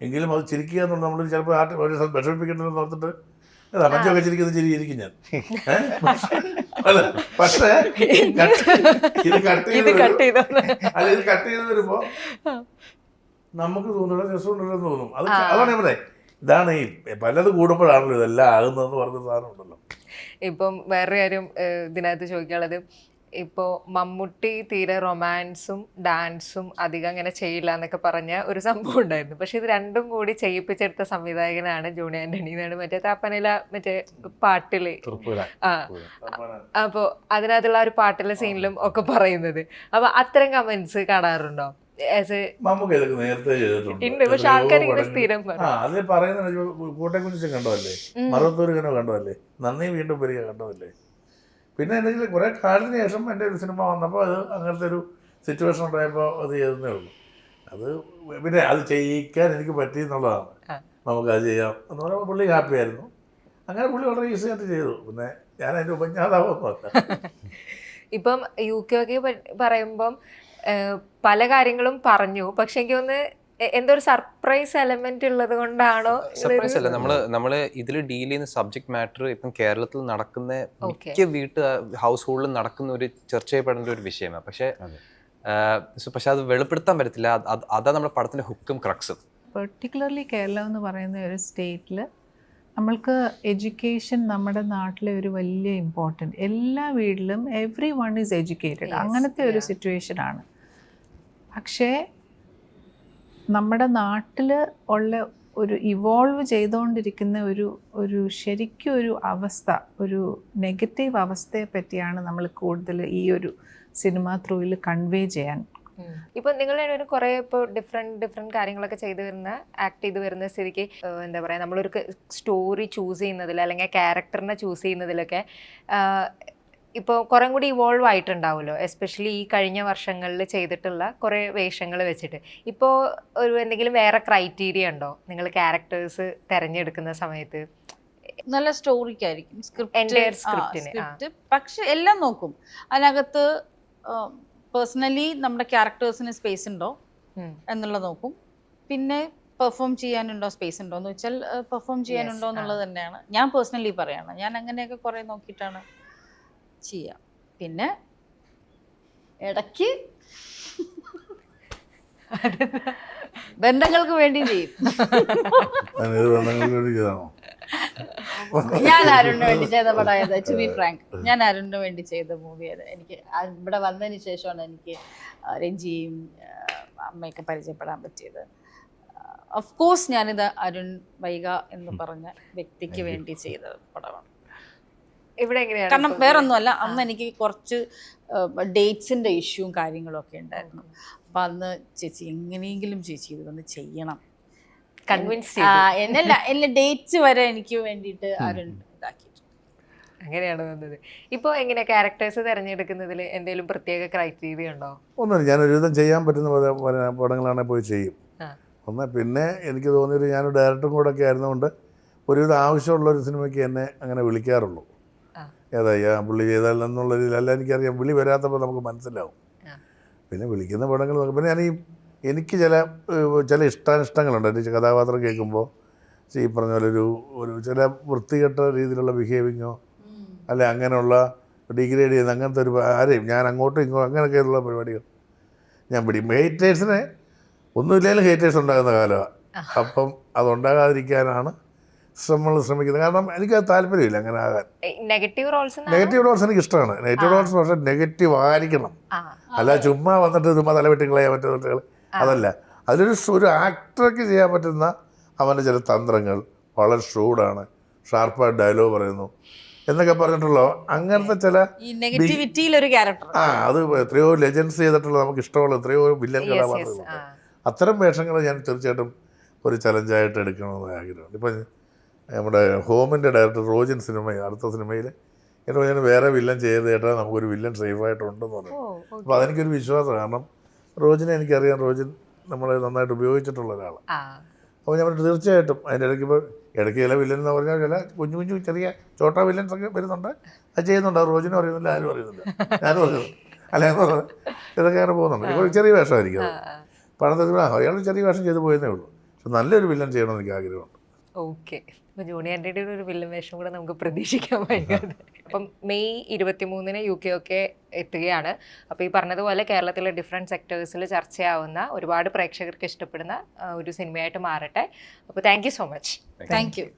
എങ്കിലും അത് ചിരിക്കുക എന്നുള്ളത് നമ്മൾ ചിലപ്പോൾ വിഷമിപ്പിക്കണമെന്ന് ഓർത്തിട്ട് മഞ്ജൊക്കെ ചിരിക്കുന്ന ചിരിയിരിക്കും ഞാൻ. അല്ല, പക്ഷേ ഇത് കട്ട് ഇത് കട്ട് ചെയ്തോ അല്ല ഇത് കട്ട് ചെയ്ത് വരുമ്പോ നമുക്ക് തോന്നുന്നത് രസമുണ്ടല്ലോ എന്ന് തോന്നും. അതാണ് ഞാൻ പറയാം, ഇതാണ് ഈ പലത് കൂടുമ്പോഴാണല്ലോ ഇതെല്ലാം ആകുന്നതെന്ന് പറഞ്ഞ സാധനം ഉണ്ടല്ലോ. ഇപ്പം വേറൊരു കാര്യം ഇതിനകത്ത് ചോദിക്കാനുള്ളത്, ഇപ്പോൾ മമ്മൂട്ടി തീരെ റൊമാൻസും ഡാൻസും അധികം അങ്ങനെ ചെയ്യില്ല എന്നൊക്കെ പറഞ്ഞ ഒരു സംഭവം ഉണ്ടായിരുന്നു. പക്ഷെ ഇത് രണ്ടും കൂടി ചെയ്യിപ്പിച്ചെടുത്ത സംവിധായകനാണ് ജോണി ആന്റണി എന്നാണ് മറ്റേ താപ്പനയില മറ്റേ പാട്ടില് അപ്പോൾ അതിനകത്തുള്ള ഒരു പാട്ടിലെ സീനിലും ഒക്കെ പറയുന്നത്. അപ്പൊ അത്തരം കമന്റ്സ് കാണാറുണ്ടോ? നമുക്ക് ഇതൊക്കെ നേരത്തെ ചെയ്തിട്ടുണ്ട്. ഉണ്ട്, പക്ഷെ ആൾക്കാർ ഇങ്ങനെ സ്ഥിരം പറയും. അതിൽ പറയുന്ന കോട്ടയെക്കുറിച്ച് കണ്ടതല്ലേ, മറുപത്തൂർ ഇങ്ങനെ കണ്ടതല്ലേ, നന്ദി വീണ്ടും വരിക കണ്ടതല്ലേ. പിന്നെ എന്തെങ്കിലും കുറേ കാലത്തിന് ശേഷം എൻ്റെ ഒരു സിനിമ വന്നപ്പോൾ അത് അങ്ങനത്തെ ഒരു സിറ്റുവേഷൻ ഉണ്ടായപ്പോൾ അത് ചെയ്തതേ ഉള്ളൂ. അത് പിന്നെ അത് ചെയ്യിക്കാൻ എനിക്ക് പറ്റി എന്നുള്ളതാണ്. നമുക്കത് ചെയ്യാം എന്ന് പറയുമ്പോൾ പുള്ളി ഹാപ്പിയായിരുന്നു. അങ്ങനെ പുള്ളി വളരെ ഈസി ആയിട്ട് ചെയ്തു. പിന്നെ ഞാൻ അതിൻ്റെ ഉപജ്ഞാതാവൊന്നുമല്ല. ഇപ്പം UK ഒക്കെ പറയുമ്പം പല കാര്യങ്ങളും പറഞ്ഞു, പക്ഷെ എനിക്ക് ഒന്ന് എന്തോ ഒരു സർപ്രൈസ് എലമെന്റ് ഉള്ളത് കൊണ്ടാണോ? സർപ്രൈസ് അല്ല, നമ്മള് ഇതിൽ ഡീൽ ചെയ്യുന്ന സബ്ജക്ട് മാറ്റർ ഇപ്പം കേരളത്തിൽ നടക്കുന്ന മിക്ക ഹൗസ് ഹോൾഡിൽ നടക്കുന്ന ഒരു ചർച്ച ചെയ്യപ്പെടേണ്ട ഒരു വിഷയമാണ്. പക്ഷെ അത് വെളിപ്പെടുത്താൻ പറ്റത്തില്ല. അതാ നമ്മുടെ പടത്തിന്റെ ഹുക്കും ക്രക്സും. പെർട്ടിക്കുലർലി കേരളം എന്ന് പറയുന്ന ഒരു സ്റ്റേറ്റിൽ നമ്മൾക്ക് എഡ്യൂക്കേഷൻ നമ്മുടെ നാട്ടിലെ ഒരു വലിയ ഇമ്പോർട്ടൻറ്റ്. എല്ലാ വീട്ടിലും എവ്രി വൺ ഈസ് എഡ്യൂക്കേറ്റഡ്, അങ്ങനത്തെ ഒരു സിറ്റുവേഷനാണ്. പക്ഷേ നമ്മുടെ നാട്ടിൽ ഉള്ള ഒരു ഇവോൾവ് ചെയ്തുകൊണ്ടിരിക്കുന്ന ഒരു ശരിക്കും ഒരു അവസ്ഥ, ഒരു നെഗറ്റീവ് അവസ്ഥയെ പറ്റിയാണ് നമ്മൾ കൂടുതൽ ഈ ഒരു സിനിമ ത്രൂവിൽ കൺവേ ചെയ്യാൻ. ഇപ്പൊ നിങ്ങളുടെ കുറെ ഇപ്പോൾ ഡിഫറെന്റ് കാര്യങ്ങളൊക്കെ ആക്ട് ചെയ്ത് വരുന്ന സ്ഥിതിക്ക് എന്താ പറയാ, നമ്മളൊരു സ്റ്റോറി ചൂസ് ചെയ്യുന്നതിൽ അല്ലെങ്കിൽ ക്യാരക്ടറിനെ ചൂസ് ചെയ്യുന്നതിലൊക്കെ ഇപ്പോൾ കുറേ കൂടി ഇവോൾവ് ആയിട്ടുണ്ടാവുമല്ലോ, എസ്പെഷ്യലി ഈ കഴിഞ്ഞ വർഷങ്ങളിൽ ചെയ്തിട്ടുള്ള കുറേ വേഷങ്ങൾ വെച്ചിട്ട്. ഇപ്പോൾ എന്തെങ്കിലും വേറെ ക്രൈറ്റീരിയ ഉണ്ടോ നിങ്ങൾ ക്യാരക്ടേഴ്സ് തിരഞ്ഞെടുക്കുന്ന സമയത്ത്? നല്ല സ്റ്റോറിക്കായിരിക്കും സ്ക്രിപ്റ്റ്, പക്ഷെ എല്ലാം നോക്കും. അതിനകത്ത് പേഴ്സണലി നമ്മുടെ ക്യാരക്ടേഴ്സിന് സ്പേസ് ഉണ്ടോ എന്നുള്ളത് നോക്കും. പിന്നെ പെർഫോം ചെയ്യാനുണ്ടോ, സ്പേസ് ഉണ്ടോ എന്ന് വെച്ചാൽ പെർഫോം ചെയ്യാനുണ്ടോ എന്നുള്ളത് തന്നെയാണ് ഞാൻ പേഴ്സണലി പറയാണ്. ഞാൻ അങ്ങനെയൊക്കെ കുറേ നോക്കിയിട്ടാണ് ചെയ്യാം. പിന്നെ ഇടയ്ക്ക് ബന്ധങ്ങൾക്ക് വേണ്ടി ചെയ്യും. ഞാൻ അരുണിന് വേണ്ടി ചെയ്ത പടമായത്, ടു ബി ഫ്രാങ്ക്, ഞാൻ അരുണിന് വേണ്ടി ചെയ്ത മൂവി അത്. എനിക്ക് ഇവിടെ വന്നതിന് ശേഷമാണ് എനിക്ക് രഞ്ജിയും അമ്മയൊക്കെ പരിചയപ്പെടാൻ പറ്റിയത്. ഓഫ് കോഴ്സ് ഞാനിത് അരുൺ വൈഗ എന്ന് പറഞ്ഞ വ്യക്തിക്ക് വേണ്ടി ചെയ്ത പടമാണ്. ഇവിടെ എങ്ങനെയാണ്? കാരണം വേറൊന്നുമല്ല, അന്ന് എനിക്ക് കുറച്ച് ഡേറ്റ്സിന്റെ ഇഷ്യൂവും കാര്യങ്ങളും ഒക്കെ ഉണ്ടായിരുന്നു. അപ്പൊ അന്ന് ചേച്ചി എങ്ങനെയെങ്കിലും ചേച്ചി ഇത് വന്ന് ചെയ്യണം, എന്നല്ല എല്ലാ ഡേറ്റ്സ് വരെ എനിക്ക് വേണ്ടിയിട്ട് അരുൺ ഇതാക്കിയിട്ടുണ്ട്. അങ്ങനെയാണ് വന്നത്. ഇപ്പോൾ എങ്ങനെ ക്യാരക്ടേഴ്സ് തിരഞ്ഞെടുക്കുന്നതിൽ എന്തെങ്കിലും പ്രത്യേക ക്രൈറ്റീരിയ ഉണ്ടോ? ഒന്നുമില്ല, ഞാൻ ഒരുവിധം ചെയ്യാൻ പറ്റുന്ന പടങ്ങളാണെങ്കിൽ പോയി ചെയ്യും. പിന്നെ എനിക്ക് തോന്നിയൊരു ഞാനൊരു ഡയറക്ടറും കൂടെ ഒക്കെ ആയിരുന്നുകൊണ്ട് ഒരുവിധം ആവശ്യമുള്ളൊരു സിനിമയ്ക്ക് എന്നെ അങ്ങനെ വിളിക്കാറുള്ളൂ. ഏതാ പുള്ളി ചെയ്താൽ എന്നുള്ള രീതിയിലല്ല, എനിക്കറിയാം വിളി വരാത്തപ്പോൾ നമുക്ക് മനസ്സിലാവും. പിന്നെ വിളിക്കുന്ന പടങ്ങൾ നോക്കും. പിന്നെ എനിക്ക് ചില ഇഷ്ടാനിഷ്ടങ്ങളുണ്ട്. എൻ്റെ കഥാപാത്രം കേൾക്കുമ്പോൾ ഈ പറഞ്ഞ പോലെ ഒരു ചില വൃത്തികെട്ട രീതിയിലുള്ള ബിഹേവിങ്ങോ അല്ലെ അങ്ങനെയുള്ള ഡിഗ്രേഡ് ചെയ്യുന്ന അങ്ങനത്തെ ഒരു ആരെയും ഞാൻ അങ്ങോട്ടും ഇങ്ങോട്ടും അങ്ങനെയൊക്കെയുള്ള പരിപാടികൾ ഞാൻ പിടിക്കും. ഹേറ്റേഴ്സിനെ ഒന്നുമില്ലെങ്കിലും ഹേറ്റേഴ്സ് ഉണ്ടാകുന്ന കാലമാണ്. അപ്പം അതുണ്ടാകാതിരിക്കാനാണ് നമ്മൾ ശ്രമിക്കുന്നത്. കാരണം എനിക്കത് താല്പര്യമില്ല അങ്ങനെ ആകാൻ. നെഗറ്റീവ് റോൾസ് എനിക്ക് ഇഷ്ടമാണ്. നെഗറ്റീവ് റോൾസ് പക്ഷേ നെഗറ്റീവ് ആയിരിക്കണം, അല്ല ചുമ്മാ വന്നിട്ട് ചുമ്മാ തലവെട്ടികളെയാൻ പറ്റുന്ന അതല്ല. ഒരു ആക്ടർക്ക് ചെയ്യാൻ പറ്റുന്ന അവൻ്റെ ചില തന്ത്രങ്ങൾ വളരെ ഷൂഡാണ്, ഷാർപ്പായിട്ട് ഡയലോഗ് പറയുന്നു എന്നൊക്കെ പറഞ്ഞിട്ടുള്ളൂ. അങ്ങനത്തെ ചില അത് എത്രയോ ലെജൻസ് ചെയ്തിട്ടുള്ള നമുക്ക് ഇഷ്ടമുള്ള എത്രയോ വില്ലൻ കഥാപാത്രങ്ങളുണ്ട്. അത്തരം വേഷങ്ങൾ ഞാൻ തീർച്ചയായിട്ടും ഒരു ചലഞ്ചായിട്ട് എടുക്കണമെന്ന് ആഗ്രഹമുണ്ട്. ഇപ്പം നമ്മുടെ ഹോമിൻ്റെ ഡയറക്ടർ റോജിൻ അടുത്ത സിനിമയിൽ എന്നോട് ഞാൻ വേറെ വില്ലൻ ചെയ്ത് കേട്ടാൽ നമുക്കൊരു വില്ലൻ സേഫായിട്ടുണ്ടെന്ന് പറഞ്ഞു. അപ്പോൾ അതെനിക്കൊരു വിശ്വാസം. കാരണം റോജിനെ എനിക്കറിയാം, റോജിൻ നമ്മളെ നന്നായിട്ട് ഉപയോഗിച്ചിട്ടുള്ള ഒരാളാണ്. അപ്പോൾ ഞാൻ പറഞ്ഞു തീർച്ചയായിട്ടും അതിൻ്റെ ഇടയ്ക്ക് ചില വില്ലൻ എന്ന് പറഞ്ഞാൽ ചില കുഞ്ഞു ചെറിയ ചോട്ടാ വില്ലൻസ് ഒക്കെ വരുന്നുണ്ട്, അത് ചെയ്യുന്നുണ്ട്. അത് റോജിനും അറിയുന്നില്ല, ആരും അറിയുന്നില്ല, ഞാനും അറിയുന്നു അല്ല ഇതൊക്കെ അങ്ങനെ പോകുന്നുണ്ട്. ഇപ്പോൾ ചെറിയ വേഷമായിരിക്കും അത്. പണത്തിൽ അയാൾ ചെറിയ വേഷം ചെയ്ത് പോയെന്നേ ഉള്ളൂ. പക്ഷെ നല്ലൊരു വില്ലൻ ചെയ്യണമെന്ന് എനിക്ക് ആഗ്രഹമുണ്ട്. ഓക്കെ. അപ്പോൾ ജൂനിയറിൻ്റെ ഒരു വില്ലൻ വേഷം കൂടെ നമുക്ക് പ്രതീക്ഷിക്കാൻ വൈകാതെ. അപ്പം മെയ് 23 UK ഒക്കെ എത്തുകയാണ്. അപ്പോൾ ഈ പറഞ്ഞതുപോലെ കേരളത്തിലെ ഡിഫറെൻറ്റ് സെക്ടേഴ്സിൽ ചർച്ചയാവുന്ന ഒരുപാട് പ്രേക്ഷകർക്ക് ഇഷ്ടപ്പെടുന്ന ഒരു സിനിമയായിട്ട് മാറട്ടെ. അപ്പോൾ thank you so much. Thank you.